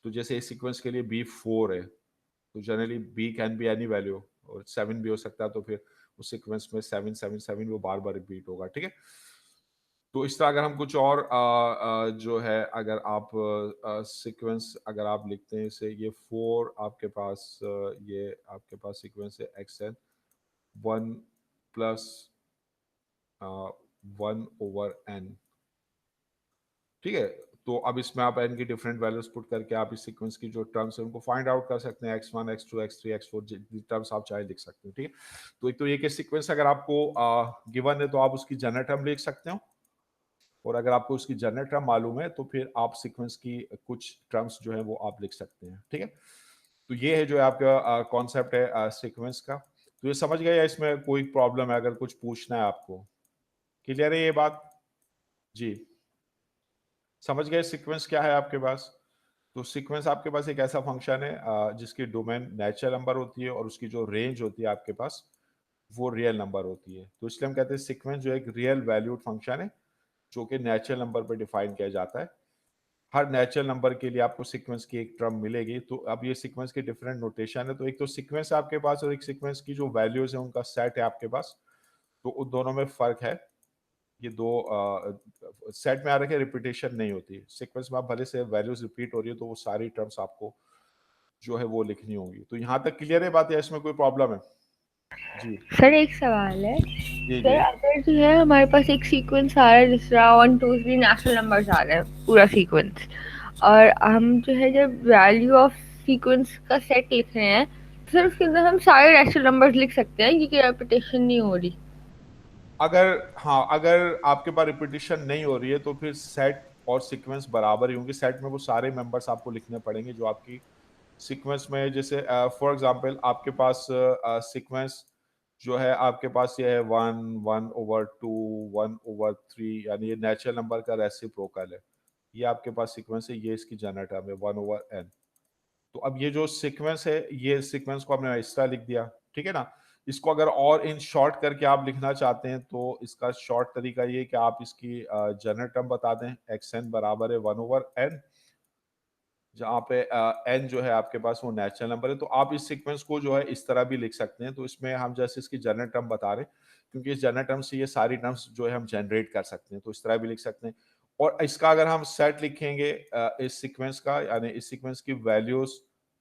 तो जैसे इस सीक्वेंस के लिए b 4 है, तो generally b can be any value, और 7 भी हो सकता है। तो फिर उस सीक्वेंस में 7 7 7 वो बार बार रिपीट होगा। ठीक है, तो इस तरह अगर हम कुछ और जो है अगर आप सीक्वेंस अगर आप लिखते हैं इसे, ये 4 आपके पास ये आपके पास सीक्वेंस है xn 1 प्लस 1 ओवर n। ठीक है, तो अब इसमें आप n की डिफरेंट वैल्यूज पुट करके आप इस सीक्वेंस की जो टर्म्स है उनको फाइंड आउट कर सकते हैं, x1 x2 x3 x4 जितनी टर्म्स आप चाहे लिख सकते हैं। ठीक है, तो एक तो ये कि सीक्वेंस अगर आपको गिवन है तो आप उसकी जनरल टर्म लिख सकते हो, और अगर आपको उसकी जनरल टर्म मालूम है तो फिर आप सीक्वेंस की कुछ टर्म्स जो है वो आप लिख सकते हैं। ठीक है, तो ये है जो है आपका कॉन्सेप्ट है सीक्वेंस का। तो ये समझ गए या इसमें कोई प्रॉब्लम है, अगर कुछ पूछना है आपको? क्लियर है ये बात? जी, समझ गए सीक्वेंस क्या है आपके पास? तो सीक्वेंस आपके पास एक ऐसा फंक्शन है जिसकी डोमेन नेचुरल नंबर होती है और उसकी जो रेंज होती है आपके पास वो रियल नंबर होती है। तो इसलिए हम कहते हैं सीक्वेंस जो एक रियल वैल्यूड फंक्शन है जो कि नेचुरल नंबर पर डिफाइन किया जाता है। हर नेचुरल नंबर के लिए आपको सीक्वेंस की एक टर्म मिलेगी। तो अब ये सीक्वेंस के डिफरेंट नोटेशन है, तो एक तो सीक्वेंस है आपके पास और एक सीक्वेंस की जो वैल्यूज है उनका सेट है आपके पास। तो उन दोनों में फर्क है। ये दो सेट में आ रखे रिपीटेशन नहीं होती, सीक्वेंस में आप भले से वैल्यूज रिपीट हो रही है तो वो सारी टर्म्स आपको जो है वो लिखनी होंगी। तो यहाँ तक क्लियर है बात, या इसमें कोई प्रॉब्लम है? जी सर एक सवाल है। जी सर जी। अगर जो है हमारे पास एक सीक्वेंस आ रहा है जिस तरह 1 2 3 नेचुरल नंबर्स आ रहे हैं पूरा सीक्वेंस, और हम जो है जब वैल्यू ऑफ सीक्वेंस का सेट लिख रहे हैं तो सर उसके अंदर हम सारे नेचुरल नंबर्स लिख सकते हैं क्योंकि रेपिटेशन नहीं हो रही। अगर हाँ, अगर आपके पास रिपीटिशन नहीं हो रही है तो फिर सेट और सीक्वेंस बराबर ही होंगे। सेट में वो सारे मेंबर्स आपको लिखने पड़ेंगे जो आपकी सीक्वेंस में है। जैसे फॉर एग्जांपल आपके पास सीक्वेंस जो है आपके पास ये है 1 1 ओवर 2 1 ओवर 3, यानी ये नेचुरल नंबर का रेसिप्रोकल है। ये आपके पास सीक्वेंस है, ये इसकी जनरल टर्म है 1 ओवर n। तो अब ये जो सीक्वेंस है, ये सीक्वेंस को हमने इस तरह लिख दिया। ठीक है ना, इसको अगर और इन शॉर्ट करके आप लिखना चाहते हैं तो इसका शॉर्ट तरीका ये कि आप इसकी जनरल टर्म बता दें, एक्स एन बराबर है 1/n, जहाँ पे एन जो है आपके पास वो नेचुरल नंबर है। तो आप इस सीक्वेंस को जो है इस तरह भी लिख सकते हैं। तो इसमें हम जैसे इसकी जनरल टर्म बता रहे हैं, क्योंकि इस जनरल टर्म से ये सारी टर्म्स जो है हम जनरेट कर सकते हैं, तो इस तरह भी लिख सकते हैं। और इसका अगर हम सेट लिखेंगे इस सीक्वेंस का, यानी इस सीक्वेंस की वैल्यूज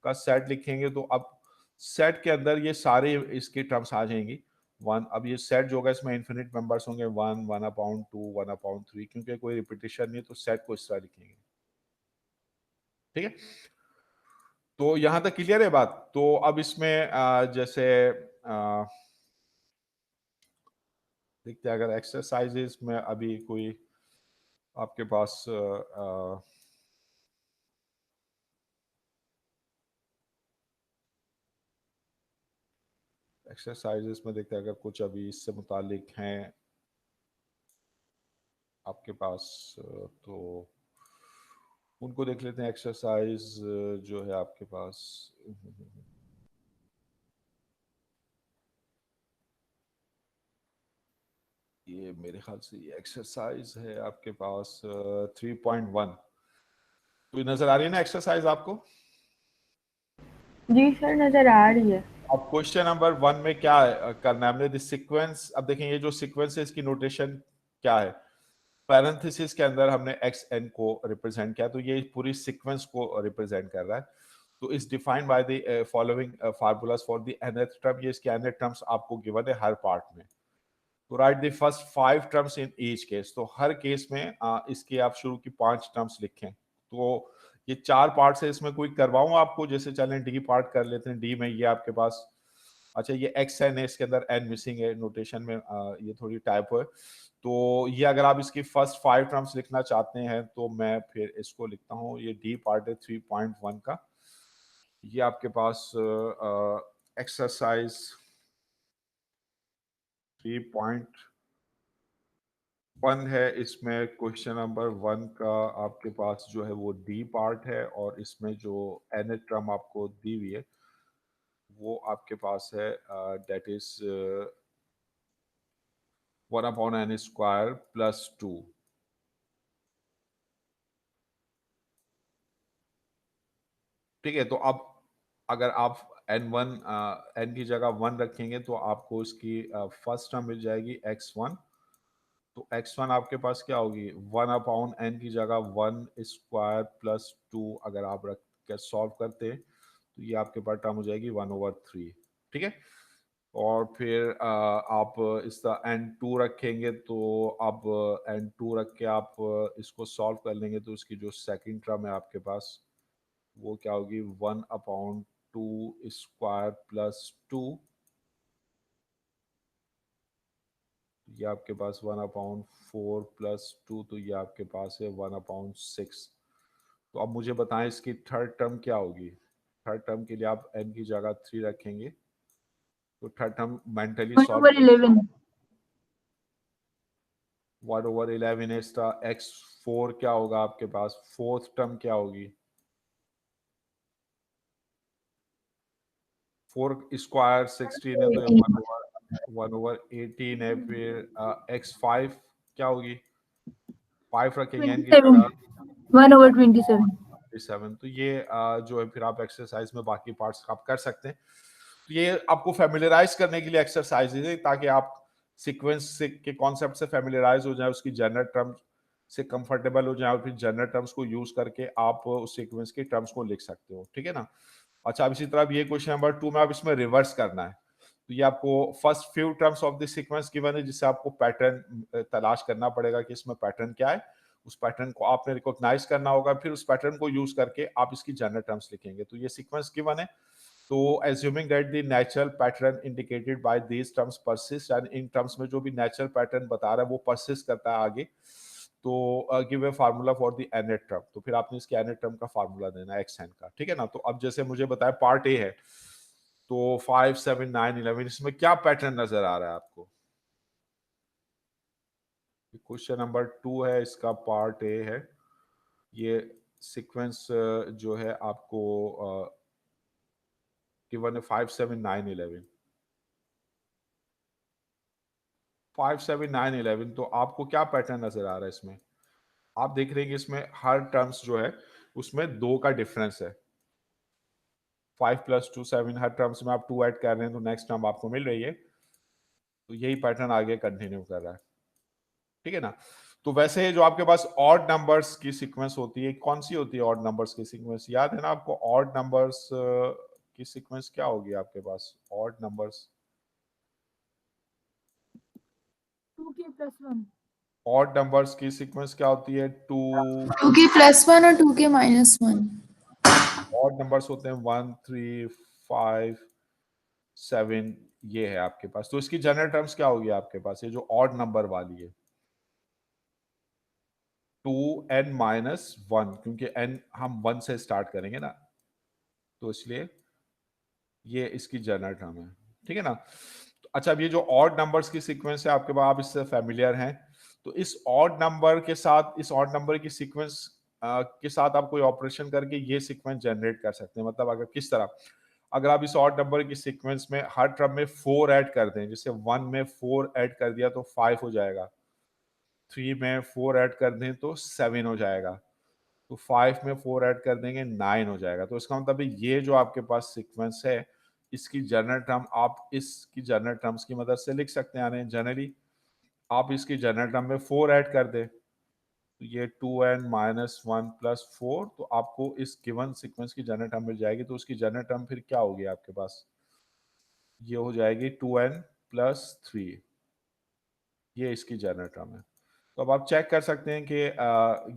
का सेट लिखेंगे, तो अब सेट के अंदर ये सारे इसकी टर्म्स आ जाएंगी। वन, अब ये सेट जो होगा इसमें इन्फिनिट मेंबर्स होंगे, 1, 1/2, 1/3, क्योंकि कोई रिपीटिशन नहीं, तो सेट को इस तरह लिखेंगे। ठीक है, तो यहां तक क्लियर है बात। तो अब इसमें जैसे देखते हैं, अगर एक्सरसाइजेस में अभी कोई आपके पास एक्सरसाइजेस में देखते हैं अगर कुछ अभी इससे मुतालिक हैं आपके पास, तो उनको देख लेते हैं। एक्सरसाइज जो है आपके पास, ये मेरे ख्याल से ये एक्सरसाइज है आपके पास 3.1। तो ये नजर आ रही है ना एक्सरसाइज आपको? जी सर, नजर आ रही है। अब क्वेश्चन नंबर 1 में क्या करना है हमने, दिस सीक्वेंस। अब देखें ये जो सीक्वेंस है इसकी नोटेशन क्या है। पैरेंथेसिस के अंदर हमने एक्स एन को रिप्रेजेंट किया, तो ये पूरी सीक्वेंस को रिप्रेजेंट कर रहा है। तो is defined by the following formulas for the nth term. ये इसके nth टर्म्स आपको गिवन है हर पार्ट में। तो right the first 5 terms in each case. तो हर केस में इसके आप शुरू की 5 टर्म्स लिखें। तो ये 4 पार्ट है, इसमें कोई करवाऊं आपको? जैसे चलें डी पार्ट कर लेते हैं। डी में ये आपके पास, अच्छा ये एक्स एन है, इसके अंदर एन मिसिंग है नोटेशन में, ये थोड़ी टाइप है। तो ये अगर आप इसकी फर्स्ट 5 टर्म्स लिखना चाहते हैं तो मैं फिर इसको लिखता हूँ। ये डी पार्ट है 3.1 का। ये आपके पास एक्सरसाइज 3.1 है। इसमें क्वेश्चन नंबर 1 का आपके पास जो है वो डी पार्ट है, और इसमें जो एन टर्म आपको दी हुई है वो आपके पास है डेट इज 1/n² + 2। ठीक है, तो अब अगर आप n1 n की जगह 1 रखेंगे तो आपको इसकी फर्स्ट टर्म मिल जाएगी x1। तो x1 आपके पास क्या होगी, 1/n की जगह 1² + 2 अगर आप रख कर सॉल्व करते तो ये आपके पास टर्म हो जाएगी 1/3। ठीक है, और फिर आप इसका n2 रखेंगे, तो अब n2 रख के आप इसको सॉल्व कर लेंगे, तो इसकी जो सेकंड टर्म है आपके पास वो क्या होगी, 1/2² + 2। ये आपके पास 1/4 + 2, तो ये आपके पास है 1/6। तो अब मुझे बताएं इसकी थर्ड टर्म क्या होगी। थर्ड टर्म के लिए आप n की जगह 3 रखेंगे, तो थर्ड टर्म मेंटली सॉल्व 1/11। 1/11 है इसका। x4 क्या होगा आपके पास, फोर्थ टर्म क्या होगी, 4² 16 है, तो 1/18 है। फिर x5 क्या होगी, 5 रखेंगे n की 27। जगह 1/27। 7। तो ये जो है फिर आप एक्सरसाइज में बाकी पार्ट्स आप कर सकते हैं। तो ये आपको फेमिलियराइज करने के लिए एक्सरसाइज है, ताकि आप सीक्वेंस के कॉन्सेप्ट से फेमिलियराइज हो जाए, उसकी जनरल टर्म्स से कंफर्टेबल हो जाए, और फिर जनरल टर्म्स को यूज करके आप उस सीक्वेंस के टर्म्स को लिख सकते हो। ठीक है ना। अच्छा, अब इसी तरह ये क्वेश्चन नंबर 2 में आप इसमें रिवर्स करना है। तो ये आपको first few terms of the sequence given है, जिससे आपको पैटर्न तलाश करना पड़ेगा कि इसमें पैटर्न क्या है। उस पैटर्न को आपने रिकॉग्नाइज करना होगा, फिर उस पैटर्न को यूज करके आप इसकी जनरल टर्म्स लिखेंगे। तो ये सीक्वेंस गिवन है। तो assuming that the natural pattern indicated by these terms persist, and in terms में जो भी नेचुरल पैटर्न बता रहा है वो परसिस्ट करता है आगे, तो give a formula for the nth term. तो फिर आपने इसके nth टर्म का फार्मूला देना है xn का। ठीक है ना। तो अब जैसे मुझे बताया पार्ट ए है, तो 5, 7, 9, 11 इसमें क्या पैटर्न नजर आ रहा है आपको। क्वेश्चन नंबर 2 है, इसका पार्ट ए है। ये सीक्वेंस जो है आपको गिवन है 5, 7, 9, 11। 5, 7, 9, 11। तो आपको क्या पैटर्न नजर आ रहा है इसमें? आप देख रहे हैं कि इसमें हर टर्म्स जो है उसमें 2 का डिफरेंस है। 5 + 2 7, हर टर्म्स में आप 2 ऐड कर रहे हैं तो नेक्स्ट टर्म आपको मिल रही है। तो यही पैटर्न आगे कंटिन्यू कर रहा है, ठीक है ना। तो वैसे जो आपके पास ऑड नंबर्स की सीक्वेंस होती है, कौन सी होती है ऑड नंबर्स की सीक्वेंस? याद है ना आपको? ऑड नंबर्स की सीक्वेंस क्या होगी आपके पास? Odd numbers, 2k + 1, odd numbers की सीक्वेंस क्या होती है? 2। 2k + 1 और 2k - 1। ऑड नंबर्स होते हैं 1, 3, 5, 7, ये है आपके पास। तो इसकी जनरल टर्म्स क्या होगी आपके पास? ये जो ऑड नंबर वाली है 2n-1, क्योंकि n हम 1 से स्टार्ट करेंगे ना, तो इसलिए ये इसकी जनरल टर्म है, ठीक है ना। तो अच्छा, अब ये जो ऑड नंबर्स की सीक्वेंस है आपके पास, आप इससे फेमिलियर हैं। तो इस ऑड नंबर के साथ, इस ऑड नंबर की सीक्वेंस के साथ आप कोई ऑपरेशन करके ये सीक्वेंस जनरेट कर सकते हैं। मतलब अगर किस तरह, अगर आप इस ऑड नंबर की सीक्वेंस में हर टर्म में 4 ऐड कर दें, जैसे 1 में 4 ऐड कर दिया तो 5 हो जाएगा, 3 में 4 ऐड कर दें तो 7 हो जाएगा, तो 5 में 4 ऐड कर देंगे 9 हो जाएगा। तो इसका मतलब ये जो आपके पास सीक्वेंस है, इसकी जनरल टर्म आप इसकी जनरल टर्म्स की मदद से लिख सकते हैं। यानी जनरली आप इसकी जनरल टर्म में 4 ऐड कर दें, तो ये 2n-1 + 4, तो आपको इस गिवन सीक्वेंस की जनरल टर्म मिल जाएगी। तो उसकी जनरल टर्म फिर क्या होगी आपके पास? ये हो जाएगी 2n + 3, ये इसकी जनरल टर्म है। तो अब आप चेक कर सकते हैं कि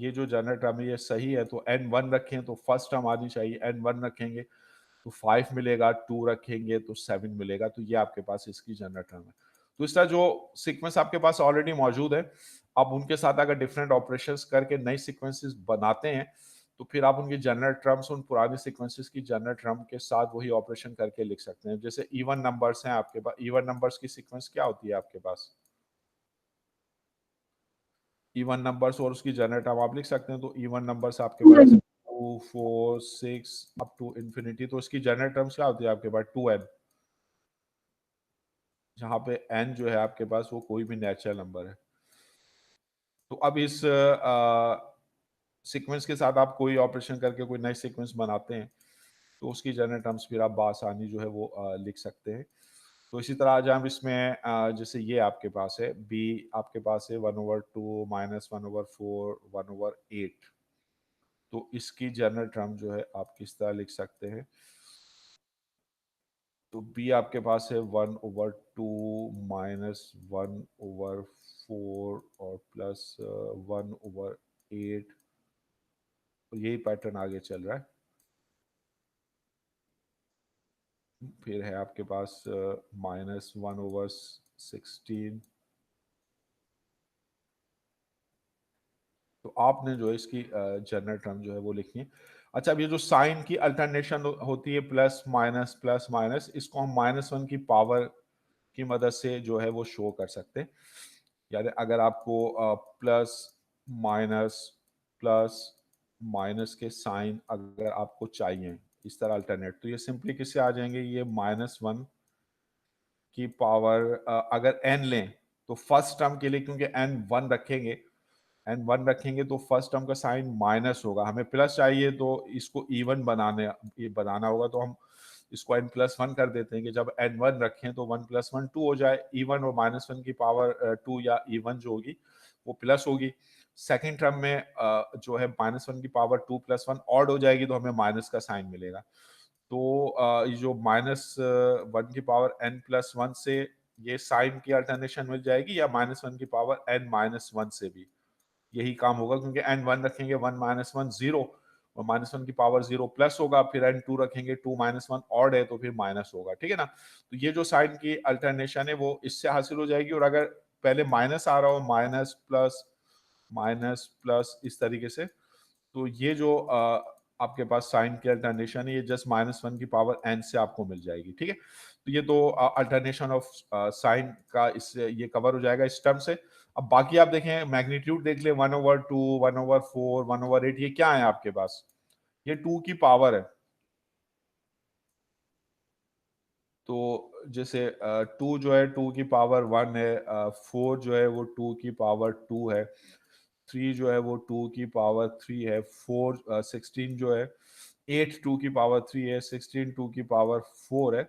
ये जो जनरल टर्म है ये सही है। तो n1 रखें तो फर्स्ट टर्म आनी चाहिए, n1 रखेंगे तो 5 मिलेगा, 2 रखेंगे तो 7 मिलेगा। तो ये आपके पास इसकी जनरल टर्म है। तो इस तरह जो सीक्वेंस आपके पास ऑलरेडी मौजूद है, आप उनके साथ अगर डिफरेंट ऑपरेशंस करके नई सीक्वेंसेस बनाते हैं, तो फिर आप उनकी जनरल टर्म्स उन पुरानी सीक्वेंसेस की जनरल टर्म के साथ वही ऑपरेशन करके लिख सकते हैं। जैसे इवन नंबर्स हैं आपके पास, इवन नंबर्स की सीक्वेंस क्या होती है आपके पास? इवन नंबर्स और उसकी जनरल टर्म आप लिख सकते हैं। तो इवन नंबर्स आपके पास 2, 4, 6 अप टू इंफिनिटी, तो इसकी जनरल टर्म्स क्या होती है आपके पास? 2n, जहां पे n जो है आपके पास वो कोई भी नेचुरल नंबर है। तो अब इस सीक्वेंस के साथ आप कोई ऑपरेशन करके कोई नई सीक्वेंस बनाते हैं, तो उसकी जनरल टर्म्स फिर आप बासानी जो है वो लिख सकते हैं। तो इसी तरह आज हम इसमें जैसे ये आपके पास है b, आपके पास है 1/2 -1/4 1/8। तो इसकी जनरल टर्म जो है आप किस तरह लिख सकते हैं? तो b आपके पास है 1/2 -1/4 और +1/8। तो यही पैटर्न आगे चल रहा है। फिर है आपके पास -1/16। तो आपने जो है इसकी जनरल टर्म जो है वो लिखनी है। अच्छा, अब ये जो साइन की अल्टरनेशन होती है प्लस माइनस, इसको हम -1 की पावर की मदद से जो है वो शो कर सकते हैं। यानी अगर आपको प्लस माइनस प्लस माइनस के साइन अगर आपको चाहिए इस तरह अल्टरनेट, तो ये सिंपली किससे आ जाएंगे? ये -1 की पावर अगर n लें तो फर्स्ट टर्म के लिए, क्योंकि n1 रखेंगे तो फर्स्ट टर्म का साइन माइनस होगा। हमें प्लस चाहिए तो इसको इवन बनाना होगा, तो हम इसको n+1 कर देते हैं कि जब n1 रखें तो 1 + 1 2 हो जाए। इवन और -1 की पावर 2 या इवन जो होगी वो प्लस होगी। सेकेंड टर्म में जो है -1 की पावर 2 + 1 ऑड हो जाएगी, तो हमें माइनस का साइन मिलेगा। तो ये जो -1 की पावर n+1 से ये साइन की अल्टरनेशन मिल जाएगी, या -1 की पावर n-1 से भी यही काम होगा, क्योंकि n1 रखेंगे 1 - 1 0 और -1 की पावर 0 प्लस होगा। फिर n2 रखेंगे 2 - 1 ऑड है तो फिर माइनस होगा, ठीक है ना। तो ये जो साइन की अल्टरनेशन है वो इससे हासिल हो जाएगी। और अगर पहले माइनस आ रहा हो, माइनस प्लस इस तरीके से, तो ये जो आपके पास साइन की अल्टरनेशन है ये जस्ट -1 की पावर n से आपको मिल जाएगी, ठीक है। तो ये तो अल्टरनेशन ऑफ साइन का इससे ये कवर हो जाएगा इस टर्म से। अब बाकी आप देखें, मैग्नीट्यूड देख ले, 1/2 1/4 1/8, ये क्या है आपके पास? ये 2 की पावर है। तो जैसे 2 जो है 2 की पावर 1 है, 4 जो है वो 2 की पावर 2 है, 3 जो है वो 2 की पावर 3 है, 16 जो है 8 2 की पावर 3 है, 16 2 की पावर 4 है।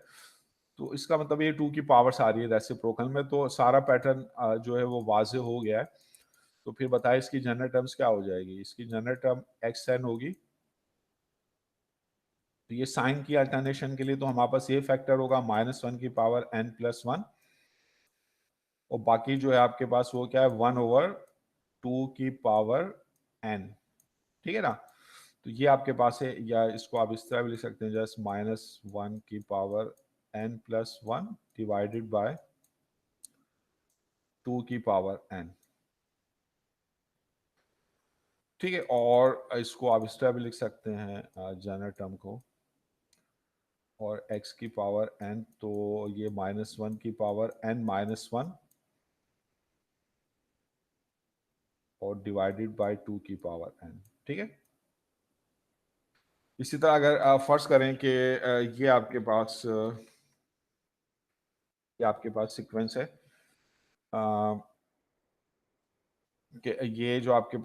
तो इसका मतलब ये 2 की पावर्स आ रही है रेसिप्रोकल में। तो सारा पैटर्न जो है वो वाजे हो गया है। तो फिर बताए इसकी जनरल टर्म्स क्या हो जाएगी। इसकी जनरल टर्म xn होगी। तो ये साइन की अल्टरनेशन के लिए तो हमारे पास ये फैक्टर होगा -1 की पावर n+1, और बाकी जो है आपके पास वो क्या है 1/2 की पावर n। ठीक है ना। तो ये आपके पास है, या इसको आप इस तरह भी लिख सकते हैं जस्ट -1 की पावर n+1 डिवाइडेड बाय 2 की पावर n। ठीक है। और इसको आप इस तरह भी लिख सकते हैं जनरल टर्म को, और x की पावर n, तो ये -1 की पावर n-1 और डिवाइडेड बाय 2 की पावर n। ठीक है। इसी तरह अगर फर्ज करें कि ये आपके पास सीक्वेंस है कि ये जो आपके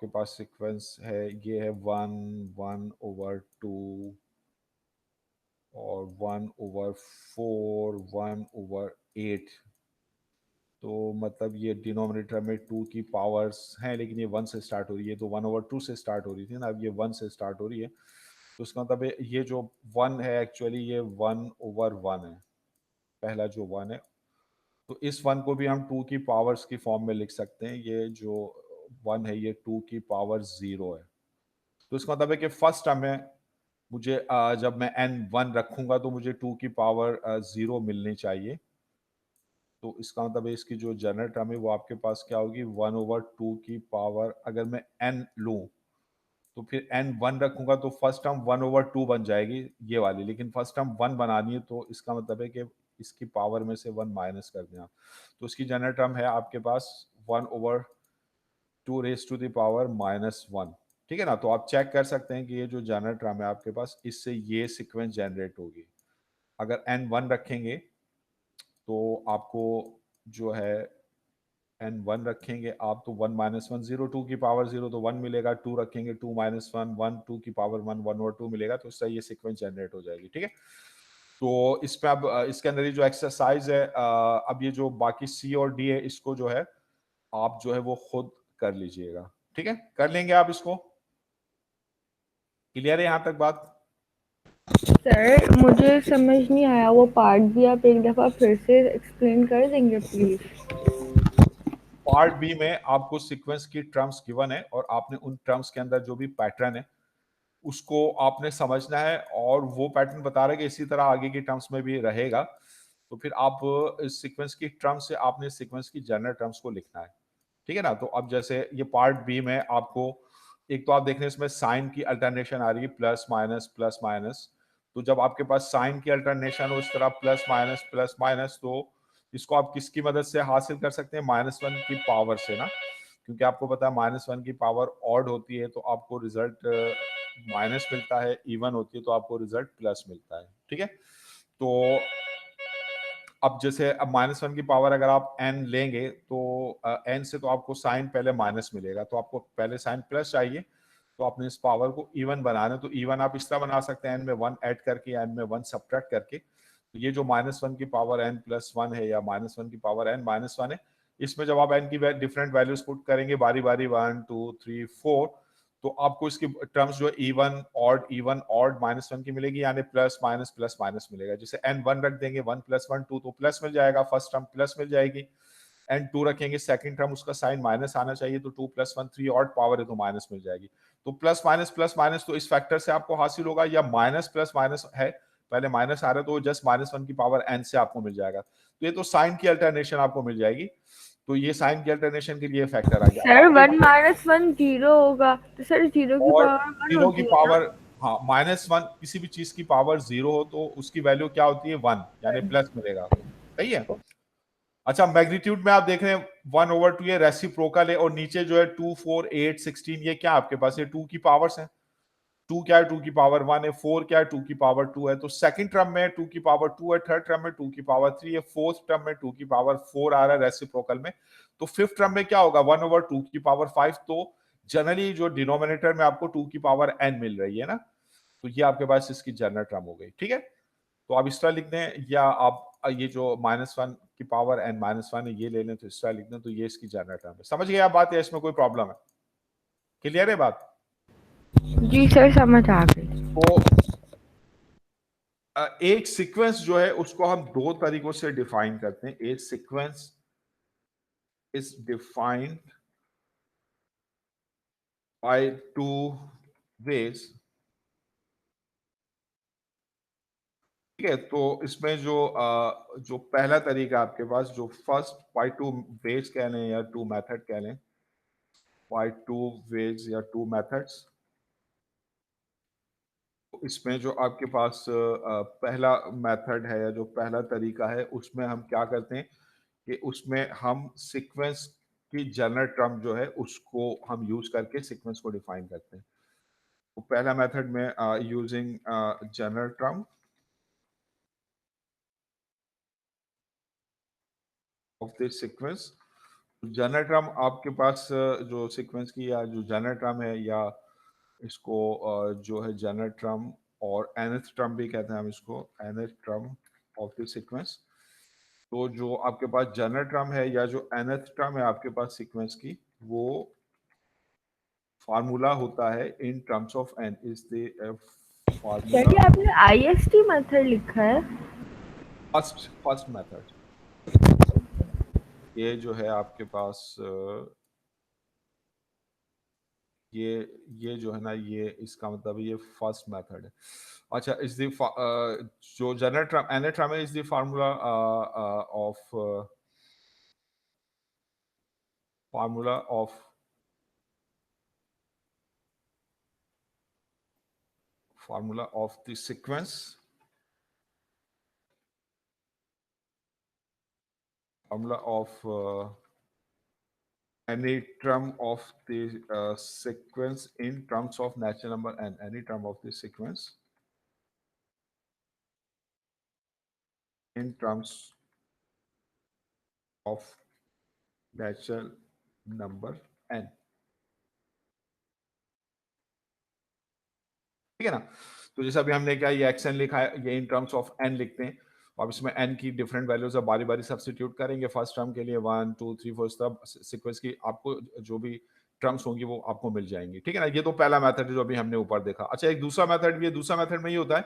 पास सीक्वेंस है ये है 1/2 और 1/4 1/8। तो मतलब ये डिनोमिनेटर में 2 की पावर्स हैं, लेकिन ये 1 से स्टार्ट हो रही है। तो 1/2 से स्टार्ट हो रही थी ना, अब ये 1 से स्टार्ट हो रही है। तो इसका मतलब ये जो 1 है एक्चुअली ये 1/1 है, पहला जो 1 है। तो इस 1 को भी हम 2 की पावर्स की फॉर्म में लिख सकते हैं। ये जो 1 है ये 2 की पावर 0 है। तो इसका मतलब है कि फर्स्ट टर्म में मुझे जब मैं n1 रखूंगा तो मुझे 2 की पावर 0 मिलनी चाहिए। तो इसका मतलब है इसकी जो जनरल टर्म है वो आपके पास क्या होगी 1/2 की पावर, अगर मैं n लूं तो फिर n1 रखूंगा तो फर्स्ट टर्म 1/2 बन जाएगी ये वाली, लेकिन फर्स्ट टर्म 1 बनानी है तो इसका मतलब है कि इसकी पावर में से 1 माइनस कर दें आप। तो इसकी जनरल टर्म है आपके पास 1/2 रेज टू द पावर -1। ठीक है ना। तो आप चेक कर सकते हैं कि ये जो जनरल टर्म है आपके पास, इससे ये सीक्वेंस जनरेट होगी। अगर n1 रखेंगे तो आपको जो है n1 रखेंगे आप तो 1-1 0 2 की पावर 0 तो 1 मिलेगा। 2 रखेंगे 2-1 1 2 की पावर 1 मिलेगा। तो इससे ये सीक्वेंस जनरेट हो जाएगी। ठीक है। तो इस पे अब इसके अंदर ये जो एक्सरसाइज है, अब ये जो बाकी सी और डी है इसको जो है आप जो है वो खुद कर लीजिएगा। ठीक है, कर लेंगे आप इसको। क्लियर है यहां तक बात। सर मुझे समझ नहीं आया वो पार्ट भी, आप एक दफा फिर से एक्सप्लेन कर देंगे प्लीज। पार्ट बी में आपको सीक्वेंस की टर्म्स गिवन है और आपने उन टर्म्स के अंदर जो भी पैटर्न है उसको आपने समझना है, और वो पैटर्न बता रहा है कि इसी तरह आगे की टर्म्स में भी रहेगा। तो फिर आप इस सीक्वेंस की टर्म्स से आपने सीक्वेंस की जनरल टर्म्स को लिखना है। ठीक है ना। तो अब जैसे ये पार्ट बी में आपको एक तो आप देख रहे हैं इसमें साइन की अल्टरनेशन आ रही है प्लस माइनस। तो जब आपके पास साइन की अल्टरनेशन हो इस तरह प्लस माइनस, तो इसको आप किसकी मदद से हासिल कर सकते हैं -1 की पावर से ना, क्योंकि आपको पता है -1 की पावर ऑड होती है तो आपको रिजल्ट माइनस मिलता है, इवन होती है तो आपको रिजल्ट प्लस मिलता है। ठीक है। तो अब जैसे अब -1 की पावर अगर आप n लेंगे तो n से तो आपको साइन पहले माइनस मिलेगा, तो आपको पहले साइन प्लस चाहिए। तो आपने इस पावर को इवन बनाना है, तो इवन आप इस तरह बना सकते हैं n में 1 ऐड करके n में 1 सब्ट्रैक्ट करके। तो ये जो -1 की पावर n+1 है या -1 की पावर n-1 है, इसमें जब आप n की डिफरेंट वैल्यूज पुट करेंगे बारी बारी 1 2 3 4, तो आपको इसकी टर्म्स जो इवन ऑड -1 की मिलेगी, यानी प्लस माइनस मिलेगा। जैसे n1 रख देंगे 1 + 1 2 तो प्लस मिल जाएगा, फर्स्ट टर्म प्लस मिल जाएगी। n2 रखेंगे सेकंड टर्म उसका साइन माइनस आना चाहिए, तो 2 + 1 3 ऑड पावर है तो माइनस मिल जाएगी। तो प्लस माइनस तो इस फैक्टर से आपको हासिल होगा, या माइनस प्लस माइनस है पहले माइनस आ रहा है तो जस्ट -1 की पावर n से आपको मिल जाएगा। तो ये तो साइन की अल्टरनेशन आपको मिल जाएगी। तो ये साइन की अल्टरनेशन के लिए फैक्टर आ गया। सर 1 - 1 0 होगा तो सर 0 की और पावर 1 जीरो की होती है ना? पावर, हाँ -1 किसी भी चीज की पावर 0 हो तो उसकी वैल्यू क्या होती है 1, यानी प्लस मिलेगा। सही है। अच्छा, मैग्नीट्यूड में आप देख रहे हैं 1/2 ये रेसिप्रोकल है, और नीचे जो है 2 4 8 16 ये क्या आपके पास ये 2 की पावर्स हैं। 2 क्या है 2 की पावर 1 है, 4 क्या है 2 की पावर 2 है। तो सेकंड टर्म में 2 की पावर 2 है, थर्ड टर्म में 2 की पावर 3 है, फोर्थ टर्म में 2 की पावर 4 आ रहा है रेसिप्रोकल में। तो फिफ्थ टर्म में क्या होगा 1/2 की पावर 5। तो जनरली जो डिनोमिनेटर में आपको 2 की पावर n मिल रही है ना, तो ये आपके पास इसकी जनरल टर्म हो गई। ठीक है, तो आप इस तरह लिख दें, या आप ये जो -1 की पावर n-1 है ये ले लें, तो इस तरह लिख दें, तो ये इसकी जनरल टर्म है। समझ गए आप बात, या इसमें कोई प्रॉब्लम है? क्लियर है बात? जी सर, समझ आ गई। तो एक सीक्वेंस जो है उसको हम दो तरीकों से डिफाइन करते हैं। एक sequence is defined by two ways. ठीक है, तो इसमें जो पहला तरीका आपके पास, जो फर्स्ट बाय टू वेज कह लें या टू मेथड कह लें, बाय टू वेज या टू मेथड्स, इसमें जो आपके पास पहला मेथड है या जो पहला तरीका है, उसमें हम क्या करते हैं कि उसमें हम सीक्वेंस की जनरल टर्म जो है उसको हम यूज करके सीक्वेंस को डिफाइन करते हैं। तो पहला मेथड में using general term of this sequence. General term आपके पास जो सीक्वेंस की या जो जनरल टर्म है, या इसको जो है जनरल टर्म और nth टर्म भी कहते हैं हम इसको, nth term of this sequence. तो जो आपके पास जनरल टर्म है या जो nth टर्म है आपके पास सीक्वेंस की, वो फार्मूला होता है इन terms of n is the formula. Sir, ये आपने IST मेथड लिखा है? फर्स्ट मेथड ये जो है आपके पास ये जो है ना, ये इसका मतलब ये फर्स्ट मेथड है। अच्छा, इज द जो जनरल टर्म nth टर्म है is the formula of formula of the sequence, formula of any term of the sequence in terms of natural number n, any term of the sequence in terms of natural number n। ठीक है ना? तो जैसे अभी हमने क्या ये xn लिखा है, ये इन टर्म्स ऑफ n लिखते हैं। अब इसमें n की डिफरेंट वैल्यूज अब बारी बारी सब्स्टिट्यूट करेंगे। फर्स्ट टर्म के लिए 1 2 3 4 सब सीक्वेंस की आपको जो भी टर्म्स होंगी वो आपको मिल जाएंगी। ठीक है ना? ये तो पहला मेथड है जो अभी हमने ऊपर देखा। अच्छा, एक दूसरा मेथड भी है। दूसरा मेथड में ये होता है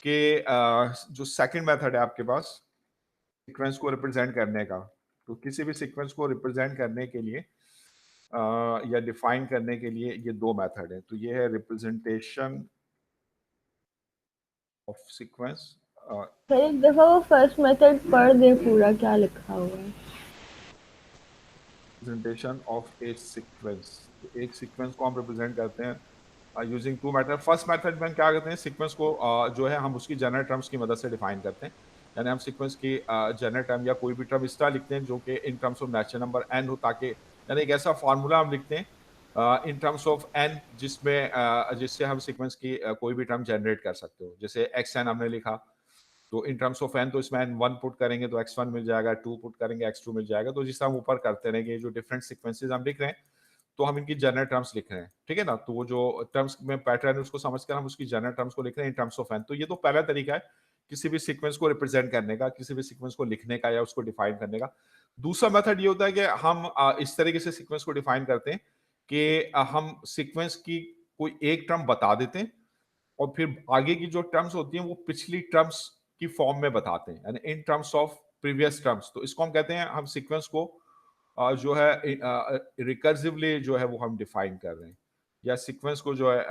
कि जो सेकंड मेथड है आपके पास सीक्वेंस को रिप्रेजेंट करने का, तो किसी भी सीक्वेंस को रिप्रेजेंट करने के लिए या डिफाइन करने के लिए ये दो मेथड है। तो ये है रिप्रेजेंटेशन ऑफ सीक्वेंस। सर, एक दफा वो फर्स्ट मेथड पढ़ दे पूरा, क्या लिखा हुआ है? रिप्रेजेंटेशन ऑफ ए सीक्वेंस, एक सीक्वेंस को हम रिप्रेजेंट करते हैं using two method. First method में हम क्या करते हैं, सीक्वेंस को जो है हम उसकी जनरल टर्म्स की मदद से डिफाइन करते हैं। यानी हम सीक्वेंस की जनरल टर्म या कोई भी टर्म इस तरह लिखते हैं जो कि इन terms of natural number n हो, ताकि यानी एक ऐसा फार्मूला हम लिखते हैं इन टर्म्स ऑफ n जिसमें जिससे हम सीक्वेंस की कोई भी टर्म जनरेट कर सकते हो। जैसे xn हमने लिखा, तो इन टर्म्स ऑफ n तो इसमें n1 पुट करेंगे तो x1 मिल जाएगा, 2 पुट करेंगे x2 मिल जाएगा। तो जिस तरह हम ऊपर करते रहेंगे, जो डिफरेंट सीक्वेंसेस हम लिख रहे हैं तो हम इनकी जनरल टर्म्स लिख रहे हैं। ठीक है ना? तो वो जो टर्म्स में पैटर्न है उसको समझकर हम उसकी जनरल टर्म्स को लिख रहे हैं इन टर्म्स ऑफ n। तो ये तो पहला तरीका है किसी भी सीक्वेंस को रिप्रेजेंट करने का, किसी भी सीक्वेंस को लिखने का या उसको डिफाइन करने का। दूसरा मेथड ये होता है कि हम इस तरीके से सीक्वेंस को डिफाइन करते हैं कि हम सीक्वेंस की कोई एक टर्म बता देते हैं और फिर आगे की जो टर्म्स होती हैं वो पिछली टर्म्स की फॉर्म में बताते हैं, यानी इन टर्म्स ऑफ प्रीवियस टर्म्स। तो इसको हम कहते हैं, हम सीक्वेंस को जो है रिकर्सिवली जो है वो हम डिफाइन कर रहे हैं, या सीक्वेंस को जो है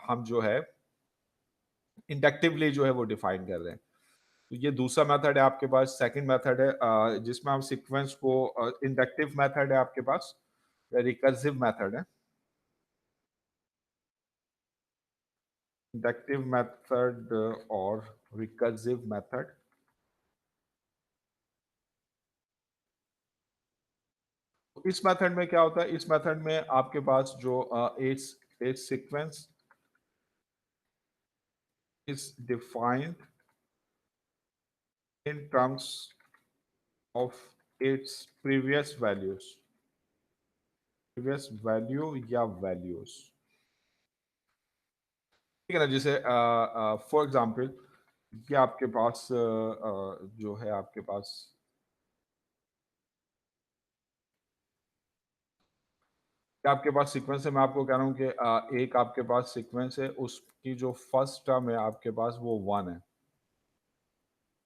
हम जो है इंडक्टिवली जो है वो डिफाइन कर रहे हैं। तो ये दूसरा मेथड है आपके पास। सेकंड मेथड है जिसमें हम सीक्वेंस को, इंडक्टिव मेथड है आपके पास या रिकर्सिव मेथड है। इंडक्टिव मेथड और रिकर्सिव मेथड। इस मेथड में क्या होता है, इस मेथड में आपके पास जो as sequence is defined in terms of its previous value या values, ठीक है ना। जैसे फॉर एग्जाम्पल ये आपके पास जो है आपके पास आपके पास सीक्वेंस है। मैं आपको कह रहा हूँ कि एक आपके पास सीक्वेंस है, उसकी जो फर्स्ट टर्म है आपके पास वो 1 है,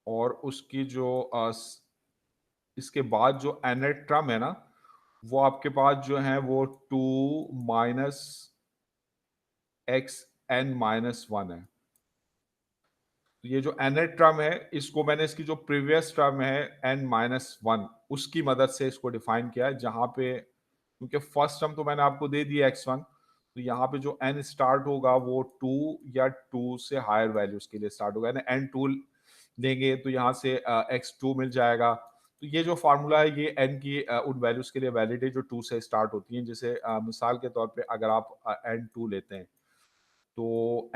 और उसकी जो इसके बाद जो nth टर्म है ना, वो आपके पास जो है वो 2 माइनस एक्स एन माइनस 1 है। तो ये जो nth टर्म है, इसको मैंने इसकी जो प्रीवियस टर्म है n माइनस 1 उसकी मदद से इसको डिफाइन किया है, जहां पे क्योंकि फर्स्ट टर्म तो मैंने आपको दे दिया x1, तो यहाँ पे जो n स्टार्ट होगा वो 2 या 2 से हायर वैल्यूज के लिए स्टार्ट होगा, यानी n2 लेंगे तो यहाँ से x2 मिल जाएगा। तो ये जो फार्मूला है ये n की उन वैल्यूज के लिए वैलिड है जो 2 से स्टार्ट होती हैं। जैसे मिसाल के तौर पे अगर आप n2 लेते हैं तो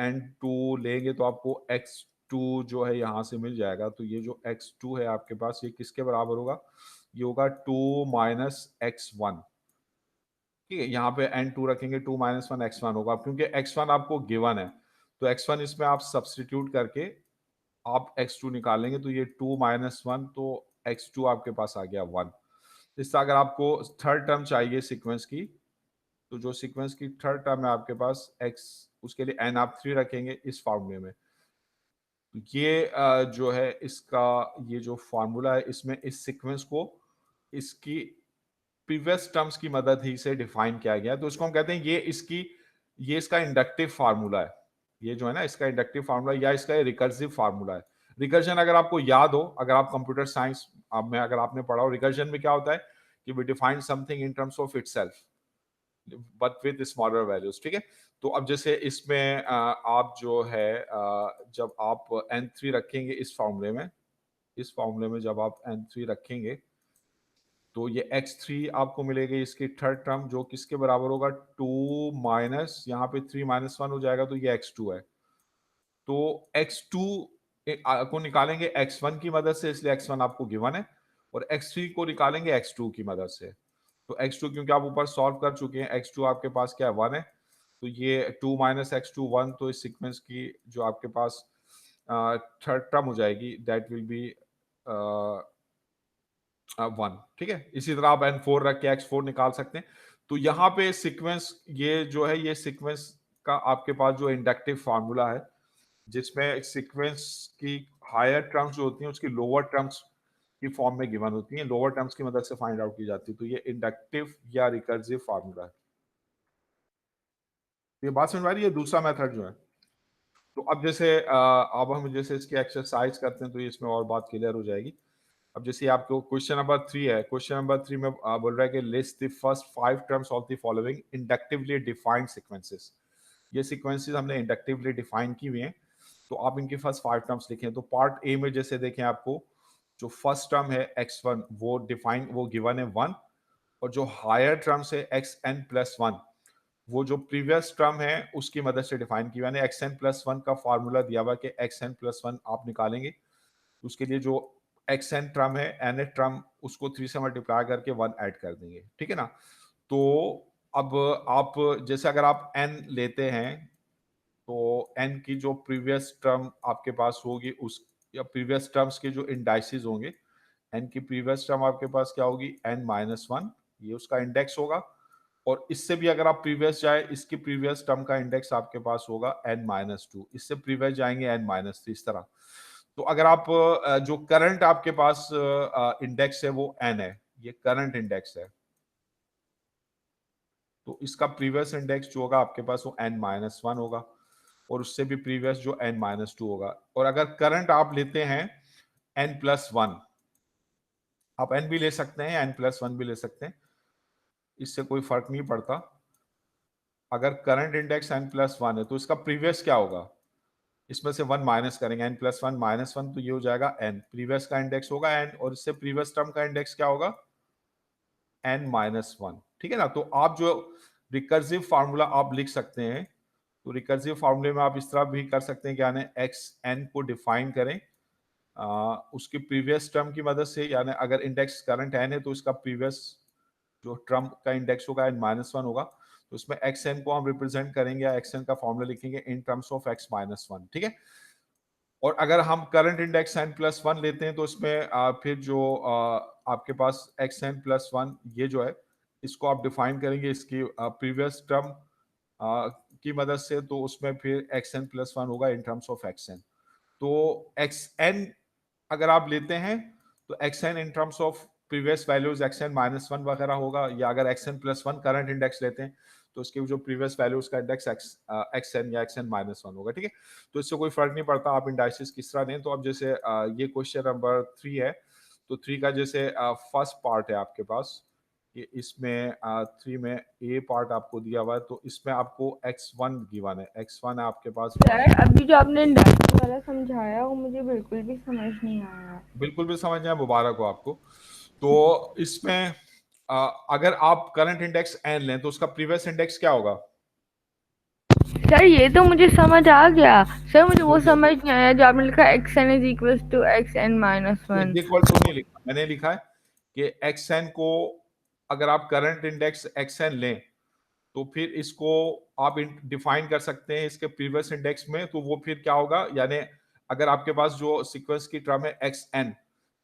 n2 लेंगे तो आपको x2 जो है यहाँ से मिल जाएगा। तो ये जो x2 है आपके पास ये किसके बराबर होगा, ये होगा 2 माइनस x1, ठीक है। यहाँ पे n2 रखेंगे, 2 माइनस 1 x1 होगा, क्योंकि x1 आपको गिवन है तो x1 इसमें आप सब्सटीट्यूट करके आप x2 निकालेंगे, तो ये 2 माइनस 1, तो x2 आपके पास आ गया 1। इससे अगर आपको थर्ड टर्म चाहिए सीक्वेंस की, तो जो सीक्वेंस की थर्ड टर्म है आपके पास x, उसके लिए n आप 3 रखेंगे इस फॉर्मूले में। तो ये जो है इसका ये जो फार्मूला है, इसमें इस सीक्वेंस को इसकी प्रीवियस टर्म्स की मदद ही से डिफाइन किया गया है। तो इसको हम कहते हैं ये इसका इंडक्टिव फार्मूला है। ये जो है ना इसका इंडक्टिव फार्मूला या इसका रिकर्सिव फार्मूला है। रिकर्जन अगर आपको याद हो, अगर आप कंप्यूटर साइंस में अगर आपने पढ़ा हो, रिकर्जन में क्या होता है कि we define something in terms of itself but with smaller values, ठीक है। तो अब जैसे इसमें आप जो है जब आप n3 रखेंगे इस फॉर्मूले में जब आप n3 रखेंगे तो ये x3 आपको मिलेगी इसकी थर्ड टर्म, जो किसके बराबर होगा 2 माइनस यहाँ पे 3 माइनस 1 हो जाएगा, तो ये x2 है। तो x2 को निकालेंगे x1 की मदद से, इसलिए x1 आपको गिवन है, और x3 को निकालेंगे x2 की मदद से। तो x2 क्योंकि आप ऊपर सॉल्व कर चुके हैं, x2 आपके पास क्या है 1 है, तो ये 2 माइनस x2 1, तो इस सीक्वेंस की जो आपके पास थर्ड टर्म हो जाएगी दैट विल बी 1, ठीक है। इसी तरह आप n4 रख के x4 निकाल सकते हैं। तो यहाँ पे सीक्वेंस ये जो है ये सीक्वेंस का आपके पास जो इंडक्टिव फार्मूला है, जिसमें सीक्वेंस की हायर टर्म्स जो होती हैं उसकी लोअर टर्म्स की फॉर्म में गिवन होती हैं, लोअर टर्म्स की मदद से फाइंड आउट की जाती है। तो ये इंडक्टिव या रिकर्सिव फार्मूला है। ये बात समझ आ रही है। दूसरा मेथड जो है, तो अब जैसे अब हम जैसे इसकी एक्सरसाइज करते हैं तो इसमें और बात क्लियर हो जाएगी। अब जैसे आपको क्वेश्चन नंबर 3 है, क्वेश्चन नंबर 3 में बोल रहा है कि list the first 5 terms of the following inductively defined sequences. ये सीक्वेंसेस हमने इंडक्टिवली डिफाइन की हुई हैं, तो आप इनके फर्स्ट 5 टर्म्स लिखें। तो पार्ट ए में जैसे देखें, आपको जो फर्स्ट टर्म है x1 वो गिवन है 1, और जो हायर टर्म्स है xn प्लस 1 वो जो प्रीवियस टर्म है उसकी मदद से डिफाइन की, यानी xn प्लस 1 का फार्मूला दिया हुआ कि xn प्लस 1 आप निकालेंगे, उसके लिए जो xn टर्म है nth टर्म उसको 3 से मल्टीप्लाई करके 1 ऐड कर देंगे, ठीक है ना। तो अब आप जैसे अगर आप n लेते हैं तो n की जो प्रीवियस टर्म आपके पास होगी उस या प्रीवियस टर्म्स के जो इंडाइसिस होंगे, n की प्रीवियस टर्म आपके पास क्या होगी n माइनस 1, ये उसका इंडेक्स होगा। और इससे भी अगर आप प्रीवियस जाए, इसकी प्रीवियस टर्म का इंडेक्स आपके पास होगा n माइनस 2, इससे प्रीवियस जाएंगे n माइनस 3, इस तरह। तो अगर आप जो करंट आपके पास इंडेक्स है वो n है, ये करंट इंडेक्स है, तो इसका प्रीवियस इंडेक्स जो होगा आपके पास वो n माइनस 1 होगा, और उससे भी प्रीवियस जो n माइनस 2 होगा। और अगर करंट आप लेते हैं n प्लस 1, आप n भी ले सकते हैं, n प्लस 1 भी ले सकते हैं, इससे कोई फर्क नहीं पड़ता। अगर करंट इंडेक्स n प्लस 1 है तो इसका प्रीवियस क्या होगा, इसमें से 1 माइनस करेंगे, n प्लस 1 माइनस 1, तो ये हो जाएगा n, प्रीवियस का इंडेक्स होगा n, और इससे प्रीवियस टर्म का इंडेक्स क्या होगा n माइनस 1, ठीक है ना। तो आप जो रिकर्सिव फार्मूला आप लिख सकते हैं, तो रिकर्सिव फॉर्मूले में आप इस तरह भी कर सकते हैं कि यानी एक्स एन को डिफाइन करें उसकी प्रीवियस टर्म की मदद से, यानी अगर इंडेक्स करंट एन है तो इसका प्रीवियस जो टर्म का इंडेक्स होगा एन माइनस वन होगा, तो इसमें एक्स एन को हम रिप्रेजेंट करेंगे या एक्स एन का फॉर्मूला लिखेंगे in terms of x minus one, ठीक है। और अगर हम current index n plus one लेते हैं तो इसमें फिर जो आपके पास एक्स एन प्लस वन ये जो है इसको आप डिफाइन करेंगे इसकी प्रीवियस टर्म की मदद से, तो उसमें फिर एक्स एन प्लस वन होगा in terms of x n. तो एक्स एन अगर आप लेते हैं तो x n in terms of previous values x n minus one वगैरह होगा, या अगर x n plus one current index लेते हैं तो उसके जो प्रीवियस वैल्यूज का इंडेक्स एक्स एन या एक्स एन माइनस वन होगा, ठीक है। तो इससे कोई फर्क नहीं पड़ता आप इंडाइसिस किस तरह दें। तो अब जैसे ये क्वेश्चन नंबर 3 है, तो 3 का जैसे फर्स्ट पार्ट है आपके पास कि इसमें 3 में ए पार्ट आपको दिया हुआ है, तो इसमें आपको x1 गिवन है, x1 है आपके पास। सर अभी जो आपने इंडस्ट्री वाला समझाया वो मुझे बिल्कुल भी समझ नहीं आया। बिल्कुल भी समझ नहीं आया, मुबारक हो आपको। तो इसमें अगर आप करंट इंडेक्स एन लें तो उसका प्रीवियस इंडेक्स क्या होगा? सर ये तो मुझे समझ आ गया, सर मुझे वो समझ नहीं आया जो आपने लिखा x n is equal to x n minus one. Equal to नहीं लिखा, मैंने लिखा है कि एक्स एन को अगर आप करंट इंडेक्स एक्स एन लें तो फिर इसको आप डिफाइन कर सकते हैं इसके प्रीवियस इंडेक्स में, तो वो फिर क्या होगा, यानी अगर आपके पास जो सीक्वेंस की टर्म है एक्स एन,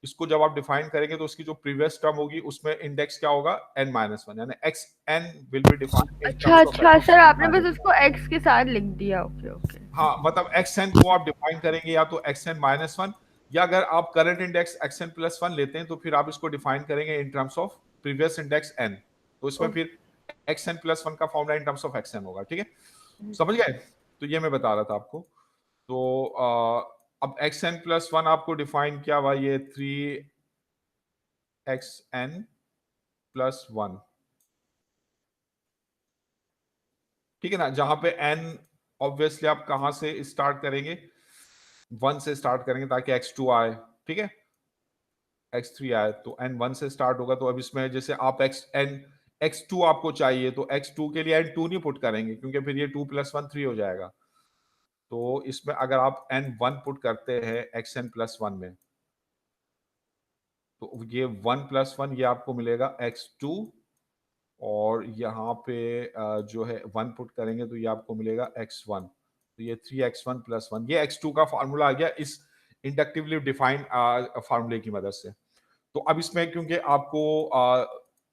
इसको जब आप डिफाइन करेंगे तो उसकी जो प्रीवियस टर्म होगी उसमें इंडेक्स क्या होगा, एन माइनस वन, यानी x n will be defined in अच्छा टर्म्स ऑफ अच्छा सर आपने बस उसको एक्स के साथ लिख दिया, ओके ओके। हाँ, मतलब एक्स एन को आप डिफाइन करेंगे या तो एक्स एन माइनस वन, या अगर आप current index x n plus one लेते हैं तो फिर आप इसको डिफाइन करेंगे in terms of previous index n, तो इसमें फिर एक्स एन प्लस वन का formula in terms of x n होगा, ठीक है, समझ गए। तो ये मैं बता रहा था आपको। तो अब एक्स एन प्लस वन आपको डिफाइन किया हुआ ये 3xn प्लस वन, ठीक है ना, जहां पे n ऑब्वियसली आप कहां से स्टार्ट करेंगे, 1 से स्टार्ट करेंगे ताकि x2 आए, ठीक है, x3 आए, तो n 1 से स्टार्ट होगा। तो अब इसमें जैसे आप x2 आपको चाहिए तो x2 के लिए n 2 नहीं पुट करेंगे क्योंकि फिर ये 2 + 1 3 हो जाएगा। तो इसमें अगर आप n 1 पुट करते हैं xn प्लस वन में, तो ये 1 + 1 ये आपको मिलेगा x2, और यहाँ पे जो है 1 पुट करेंगे तो ये आपको मिलेगा x1, तो ये 3x1 + 1, ये x2 का फार्मूला आ गया इस इंडक्टिवली डिफाइन फार्मूले की मदद से। तो अब इसमें क्योंकि आपको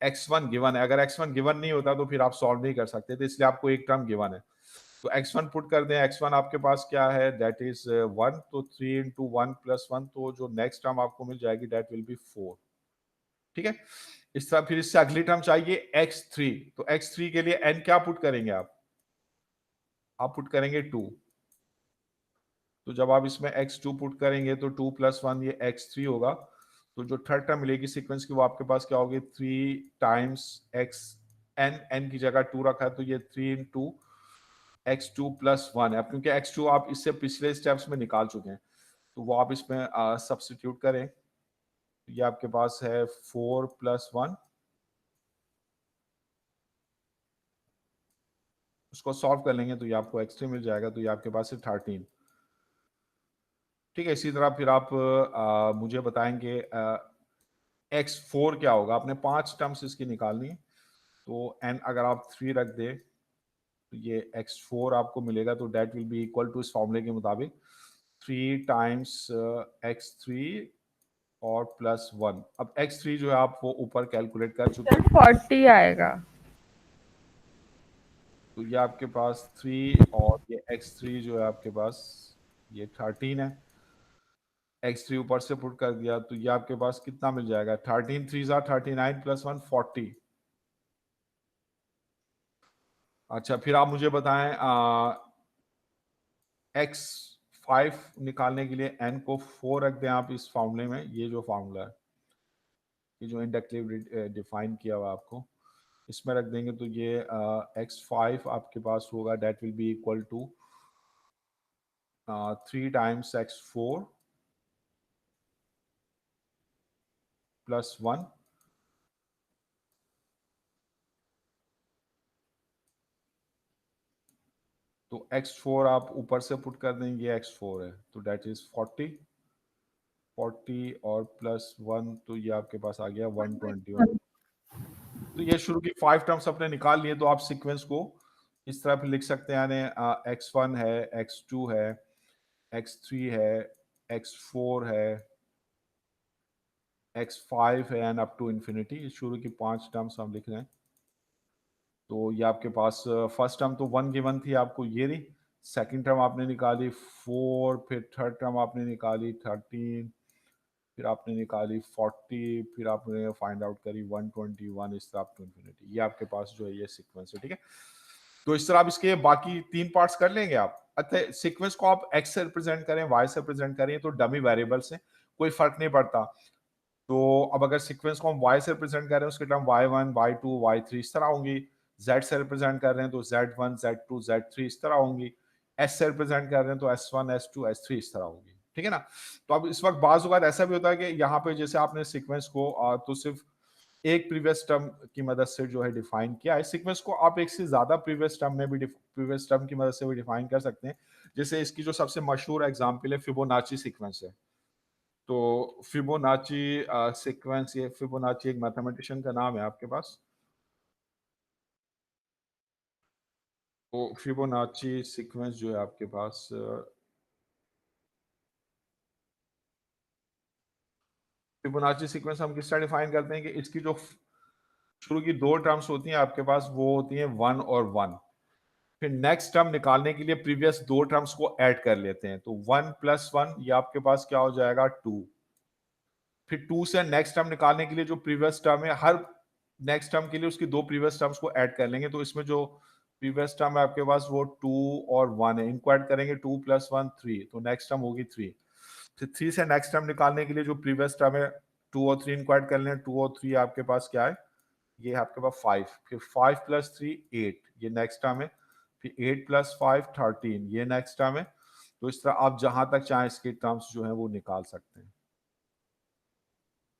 x1 गिवन है, अगर x1 गिवन नहीं होता तो फिर आप सॉल्व नहीं कर सकते, तो इसलिए आपको एक टर्म गिवन है, तो x1 पुट कर दें। x1 आपके पास क्या है, दैट इज 1, तो 3 × 1 + 1, तो जो नेक्स्ट टर्म आपको मिल जाएगी दैट विल बी 4, ठीक है। इस तरह फिर इससे अगली टर्म चाहिए x3, तो x3 के लिए n क्या पुट करेंगे आप पुट करेंगे 2, तो जब आप इसमें x2 पुट करेंगे तो 2 + 1 ये x3 होगा, तो जो थर्ड टर्म मिलेगी सीक्वेंस की वो आपके पास क्या होगी, 3 टाइम्स x n की जगह 2 रखा है तो ये 3 × x2 + 1 है। अब क्योंकि x2 आप इससे पिछले स्टेप्स में निकाल चुके हैं तो वो आप इसमें सब्स्टिट्यूट करें, ये आपके पास है 4 + 1, उसको सॉल्व कर लेंगे तो ये आपको x3 मिल जाएगा, तो ये आपके पास है 13, ठीक है। इसी तरह फिर आप मुझे बताएंगे x4 क्या होगा, आपने 5 टर्म्स इसकी निकालनी है, तो n अगर आप 3 रख दे तो ये x4 आपको मिलेगा, तो that will be equal to इस फॉर्मूले के मुताबिक 3 टाइम्स x3 और +1। अब x3 जो है आप वो ऊपर कैलकुलेट कर चुके हैं, 40 आएगा, तो ये आपके पास 3 और ये x3 जो है आपके पास ये 13 है, x3 ऊपर से पुट कर दिया तो ये आपके पास कितना मिल जाएगा, 13 3 39 + 1 40। अच्छा फिर आप मुझे बताएं x5 निकालने के लिए n को 4 रख दें आप इस फॉर्मूले में, ये जो फार्मूला है ये जो इंडक्टिव डिफाइन किया हुआ आपको इसमें रख देंगे, तो ये x5 आपके पास होगा that will be equal to 3 times x4 + 1, तो x4 आप ऊपर से पुट कर देंगे, x4 है तो डेट इज 40 और प्लस 1 तो ये आपके पास आ गया 121। तो ये शुरू की 5 टर्म्स अपने निकाल लिए। तो आप सीक्वेंस को इस तरह पे लिख सकते हैं, यानी x1 है, x2 है, x3 है, x4 है, x5 है एंड अप टू इन्फिनिटी। शुरू की 5 टर्म्स हम लिख रहे हैं। तो ये आपके पास फर्स्ट टर्म तो 1 गिवन थी आपको, ये रही। सेकंड टर्म आपने निकाली 4, फिर थर्ड टर्म आपने निकाली 13, फिर आपने निकाली 40, फिर आपने फाइंड आउट करी 121, इस तरह अप टू इन्फिनिटी। ये आपके पास जो है ये सीक्वेंस है, ठीक है। तो इस तरह आप इसके बाकी 3 पार्ट्स कर लेंगे आप। अच्छा, सीक्वेंस को आप x से रिप्रेजेंट करें, y से रिप्रेजेंट करें, तो डमी वेरिएबल्स हैं, कोई फर्क नहीं पड़ता। तो अब अगर सीक्वेंस को हम y से रिप्रेजेंट कर रहे हैं, उसके टर्म y1, y2, y3 इस तरह होंगी। z से रिप्रेजेंट कर रहे हैं तो z1, z2, z3 इस तरह होंगी। s से रिप्रेजेंट कर रहे हैं तो s1, s2, s3 इस तरह होगी, ठीक है ना। तो अब इस वक्त बाज़ औक़ात ऐसा भी होता है कि यहाँ पे जैसे आपने सीक्वेंस को तो सिर्फ एक प्रीवियस टर्म की मदद से जो है डिफाइन किया है। सीक्वेंस को आप एक से ज्यादा प्रीवियस टर्म में भी प्रीवियस टर्म की मदद से भी डिफाइन कर सकते हैं। जैसे इसकी जो सबसे मशहूर एग्जांपल है फिबोनाची सीक्वेंस है। तो फिबोनाची सीक्वेंस, ये फिबोनाची एक मैथमेटिशियन का नाम है आपके पास। तो फिबोनाची सीक्वेंस जो है आपके पास, फिबोनाची सीक्वेंस हम किस तरह डिफाइन करते हैं कि इसकी जो शुरू की 2 टर्म्स होती हैं आपके पास, वो होती हैं 1 और 1। फिर नेक्स्ट टर्म निकालने के लिए प्रीवियस 2 टर्म्स को ऐड कर लेते हैं। तो 1 + 1 ये आपके पास क्या हो जाएगा 2। फिर 2 से नेक्स्ट टर्म निकालने के लिए जो प्रीवियस टर्म है, हर नेक्स्ट टर्म के लिए उसकी 2 प्रीवियस टर्म्स को ऐड कर लेंगे। तो इसमें जो प्रीवियस टर्म है आपके पास वो 2 और 1 है, इनको ऐड करेंगे 2 + 1 3, तो नेक्स्ट टर्म होगी 3। फिर 3 से नेक्स्ट टर्म निकालने के लिए जो प्रीवियस टर्म है 2 और 3 इनको ऐड कर लें, 2 और 3 आपके पास क्या है, ये है आपके पास 5। फिर 5 + 3 8, ये नेक्स्ट टर्म है। फिर 8 + 5 13, ये नेक्स्ट टर्म है। तो इस तरह आप जहां तक चाहें इसके टर्म्स जो है वो निकाल सकते हैं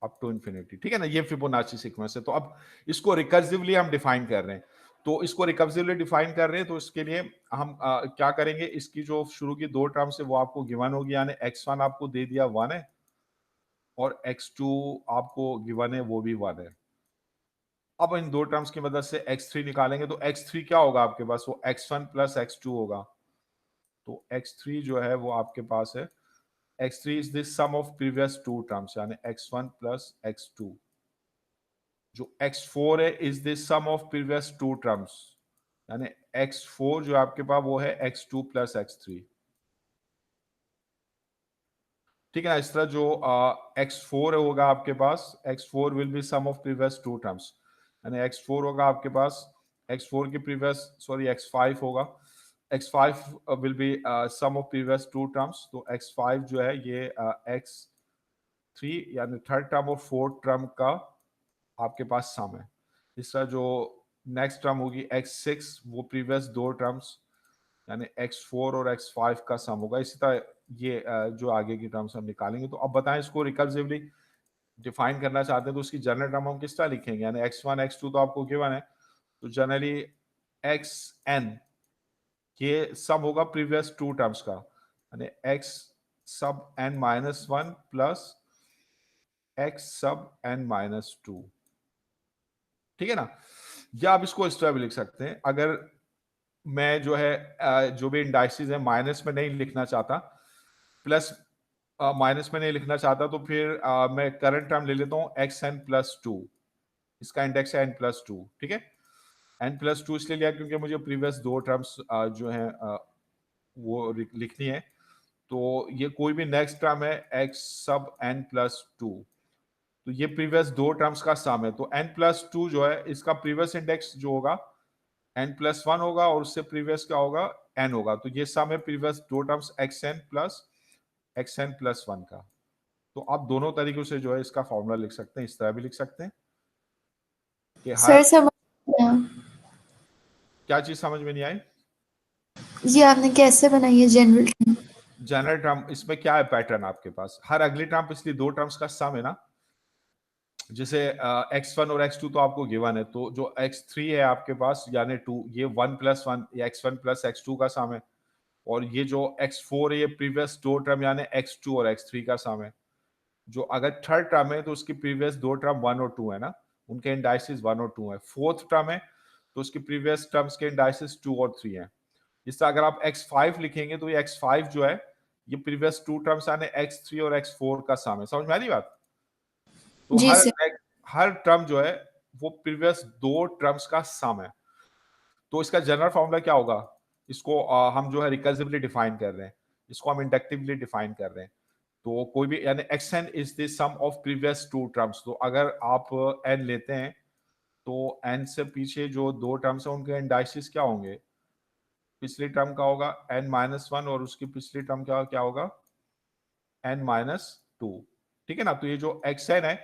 अप टू इन्फिनिटी, ठीक है ना। ये फिबोनाची सीक्वेंस है। तो अब इसको रिकर्सिवली हम डिफाइन कर रहे हैं। तो इसको रिकर्सिवली डिफाइन कर रहे हैं तो इसके लिए हम क्या करेंगे, इसकी जो शुरू की 2 टर्म्स है वो आपको गिवन होगी, यानी x1 आपको दे दिया 1 है और x2 आपको गिवन है वो भी 1 है। अब इन 2 टर्म्स की मदद से x3 निकालेंगे तो x3 क्या होगा आपके पास, वो x1 + x2 होगा। तो x3 जो है वो आपके पास है, x3 is the sum of previous 2 terms, यानी x1 + x2। जो x4 है is the sum of previous 2 terms, यानी x4 जो आपके पास वो है x2 + x3, ठीक है ना। इस तरह जो x4 होगा आपके पास, x4 will be sum of previous 2 terms, यानी x4 होगा आपके पास, x4 की प्रीवियस सॉरी x5 होगा, x5 will be sum of previous 2 terms. तो x5 जो है ये x3 यानी थर्ड टर्म और फोर्थ टर्म का आपके पास सम है। इस तरह जो नेक्स्ट टर्म होगी x6, वो प्रीवियस 2 टर्म्स यानी x4 और x5 का सम होगा। इसी तरह ये जो आगे की टर्म्स हम निकालेंगे। तो अब बताएं, इसको रिकर्सिवली डिफाइन करना चाहते हैं तो उसकी जनरल टर्म हम किस तरह लिखेंगे, यानी x1 x2 तो आपको गिवन है, तो जनरली xn ये सम होगा प्रीवियस 2 टर्म्स का, यानी x sub n - 1 plus x sub n - 2, ठीक है ना। या आप इसको इस तरह भी लिख सकते हैं, अगर मैं जो है जो भी इंडाइसिस है माइनस में नहीं लिखना चाहता, प्लस माइनस में नहीं लिखना चाहता, तो फिर मैं करंट टर्म ले लेता हूँ xn+2, इसका इंडेक्स है n+2, ठीक है। n+2 इसलिए लिया क्योंकि मुझे प्रीवियस 2 टर्म्स जो है वो लिखनी है। तो ये कोई भी नेक्स्ट टर्म है x sub n+2, तो ये प्रीवियस 2 टर्म्स का सम है। तो n+2 जो है इसका प्रीवियस इंडेक्स जो होगा n+1 होगा और उससे प्रीवियस क्या होगा n होगा। तो ये सम है प्रीवियस 2 टर्म्स xn+1 का। तो आप दोनों तरीकों से जो है इसका फॉर्मूला लिख सकते हैं, इस तरह भी लिख सकते हैं कि सर समझ गया। क्या चीज समझ में नहीं आई, ये आपने कैसे बनाई है जनरल टर्म? जनरल टर्म इसमें क्या है पैटर्न आपके पास, हर अगली टर्म पिछली 2 टर्म्स का सम है ना, जैसे x1 और x2 तो आपको गिवन है, तो जो x3 है आपके पास यानी 2, ये 1 + 1 या x1 + x2 का सम है, और ये जो x4 है ये प्रीवियस दो टर्म यानी x2 और x3 का सम है। जो अगर थर्ड टर्म है तो उसकी प्रीवियस दो टर्म 1 और 2 है ना, उनके इंडाइसिस 1 और 2 है। फोर्थ टर्म है तो उसकी प्रीवियस टर्म्स के इंडाइसिस 2 और 3 है। इससे अगर आप x5 लिखेंगे तो ये x5 जो है ये प्रीवियस टू टर्म्स यानी x3 और x4 का सम है। समझ में आ रही बात? तो जी सर। हर टर्म जो है वो प्रीवियस दो टर्म्स का सम है। तो इसका जनरल फॉर्मूला क्या होगा? इसको हम जो है रिकर्सिवली डिफाइन कर रहे हैं, इसको हम इंडक्टिवली डिफाइन कर रहे हैं। तो कोई भी यानी xn is the sum of previous two terms. तो अगर आप n लेते हैं तो n से पीछे जो दो टर्म्स हैं उनके इंडाइसिस क्या होंगे? पिछली टर्म का होगा n-1 और उसकी पिछली टर्म का क्या होगा? n-2। ठीक है ना? तो ये जो xn है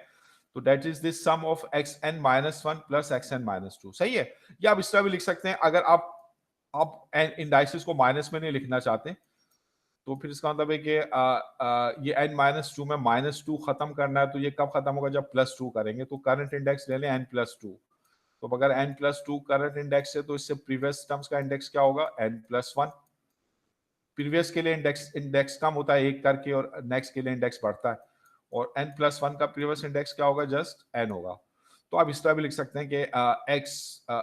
तो that is the sum of xn-1 plus xn-2। सही है? या आप इस तरह भी लिख सकते हैं, अगर आप इंडाइसिस को माइनस में नहीं लिखना चाहते तो फिर इसका मतलब है कि ये n-2 में -2 खत्म करना है, तो ये कब खत्म होगा? जब +2 करेंगे। तो करंट इंडेक्स ले लें n+2। तो अगर n+2 करंट इंडेक्स है तो इससे प्रीवियस टर्म्स का इंडेक्स क्या होगा? n+1। प्रीवियस के लिए इंडेक्स कम होता है एक करके और नेक्स्ट के लिए इंडेक्स बढ़ता है, और n+1 का प्रीवियस इंडेक्स क्या होगा? जस्ट n होगा। तो आप इस तरह भी लिख सकते हैं कि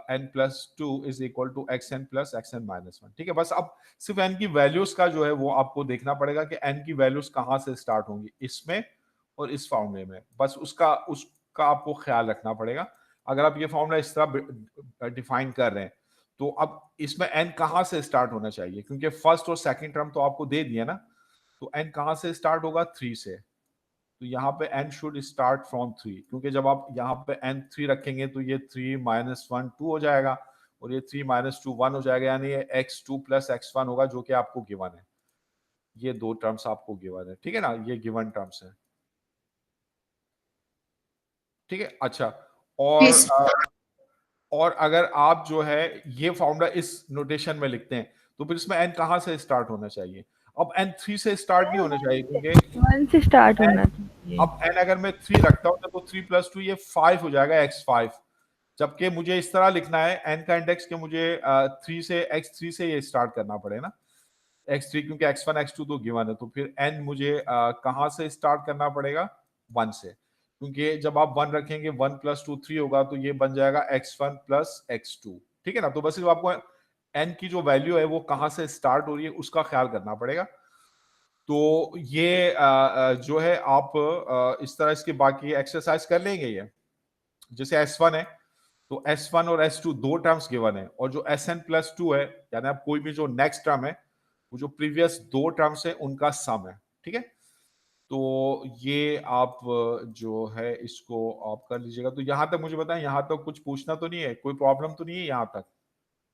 n+2 is equal to xn plus xn-1। ठीक है, बस अब सिर्फ n की वैल्यूज का जो है वो आपको देखना पड़ेगा कि n की वैल्यूज कहाँ से स्टार्ट होंगी, इसमें और इस फॉर्मूले में। बस उसका आपको ख्याल रखना पड़ेगा। अगर आप ये फॉर्मूला इस तरह डिफाइन कर रहे हैं तो अब इसमें n कहाँ से स्टार्ट होना चाहिए, क्योंकि फर्स्ट और सेकंड टर्म तो आपको दे दिया ना, तो n कहाँ से स्टार्ट होगा? 3 से। तो यहाँ पे n शुड स्टार्ट फ्रॉम 3, क्योंकि जब आप यहाँ पे n 3 रखेंगे तो ये 3 - 1 2 हो जाएगा, और ये 3 - 2 1 हो जाएगा, यानी ये x2 + x1 होगा, जो कि आपको गिवन है। ये दो टर्म्स आपको गिवन है, ठीक है ना? ये गिवन टर्म्स है, ठीक है। अच्छा, जी और सर। और अगर आप जो है ये फॉर्मूला इस नोटेशन में लिखते हैं तो फिर इसमें n कहाँ से स्टार्ट होना चाहिए? अब n 3 से स्टार्ट नहीं होना चाहिए, क्योंकि 1 से स्टार्ट n, होना चाहिए। अब n अगर मैं 3 रखता हूं तो 3 + 2 ये 5 हो जाएगा, x5। जबकि मुझे इस तरह लिखना है n का इंडेक्स के मुझे 3 से x3 से ये स्टार्ट करना पड़े ना, x3, क्योंकि x1 x2 तो गिवन है। तो फिर n मुझे कहाँ से स्टार्ट करना पड़ेगा? 1 से, क्योंकि जब आप 1 रखेंगे 1 + 2 3 होगा, तो ये बन जाएगा x1 + x2। ठीक है ना? तो बस सिर्फ आपको n की जो वैल्यू है वो कहाँ से स्टार्ट हो रही है उसका ख्याल करना पड़ेगा। तो ये जो है आप इस तरह इसके बाकी एक्सरसाइज कर लेंगे। ये जैसे S1 है तो S1 और S2 दो टर्म्स गिवन है, और जो Sn+2 है यानी आप कोई भी जो नेक्स्ट टर्म है वो जो प्रीवियस दो टर्म्स है उनका सम है। ठीक है, तो ये आप जो है इसको आप कर लीजिएगा। तो यहां तक मुझे बताएं, यहां तक कुछ पूछना तो नहीं है, कोई प्रॉब्लम तो नहीं है? यहां तक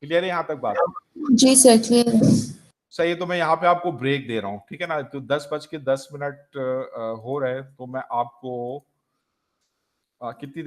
क्लियर है? यहां तक बात जी सर, क्लियर है। सही है। तो मैं यहाँ पे आपको ब्रेक दे रहा हूँ, ठीक है ना? तो 10:10 हो रहे हैं, तो मैं आपको कितनी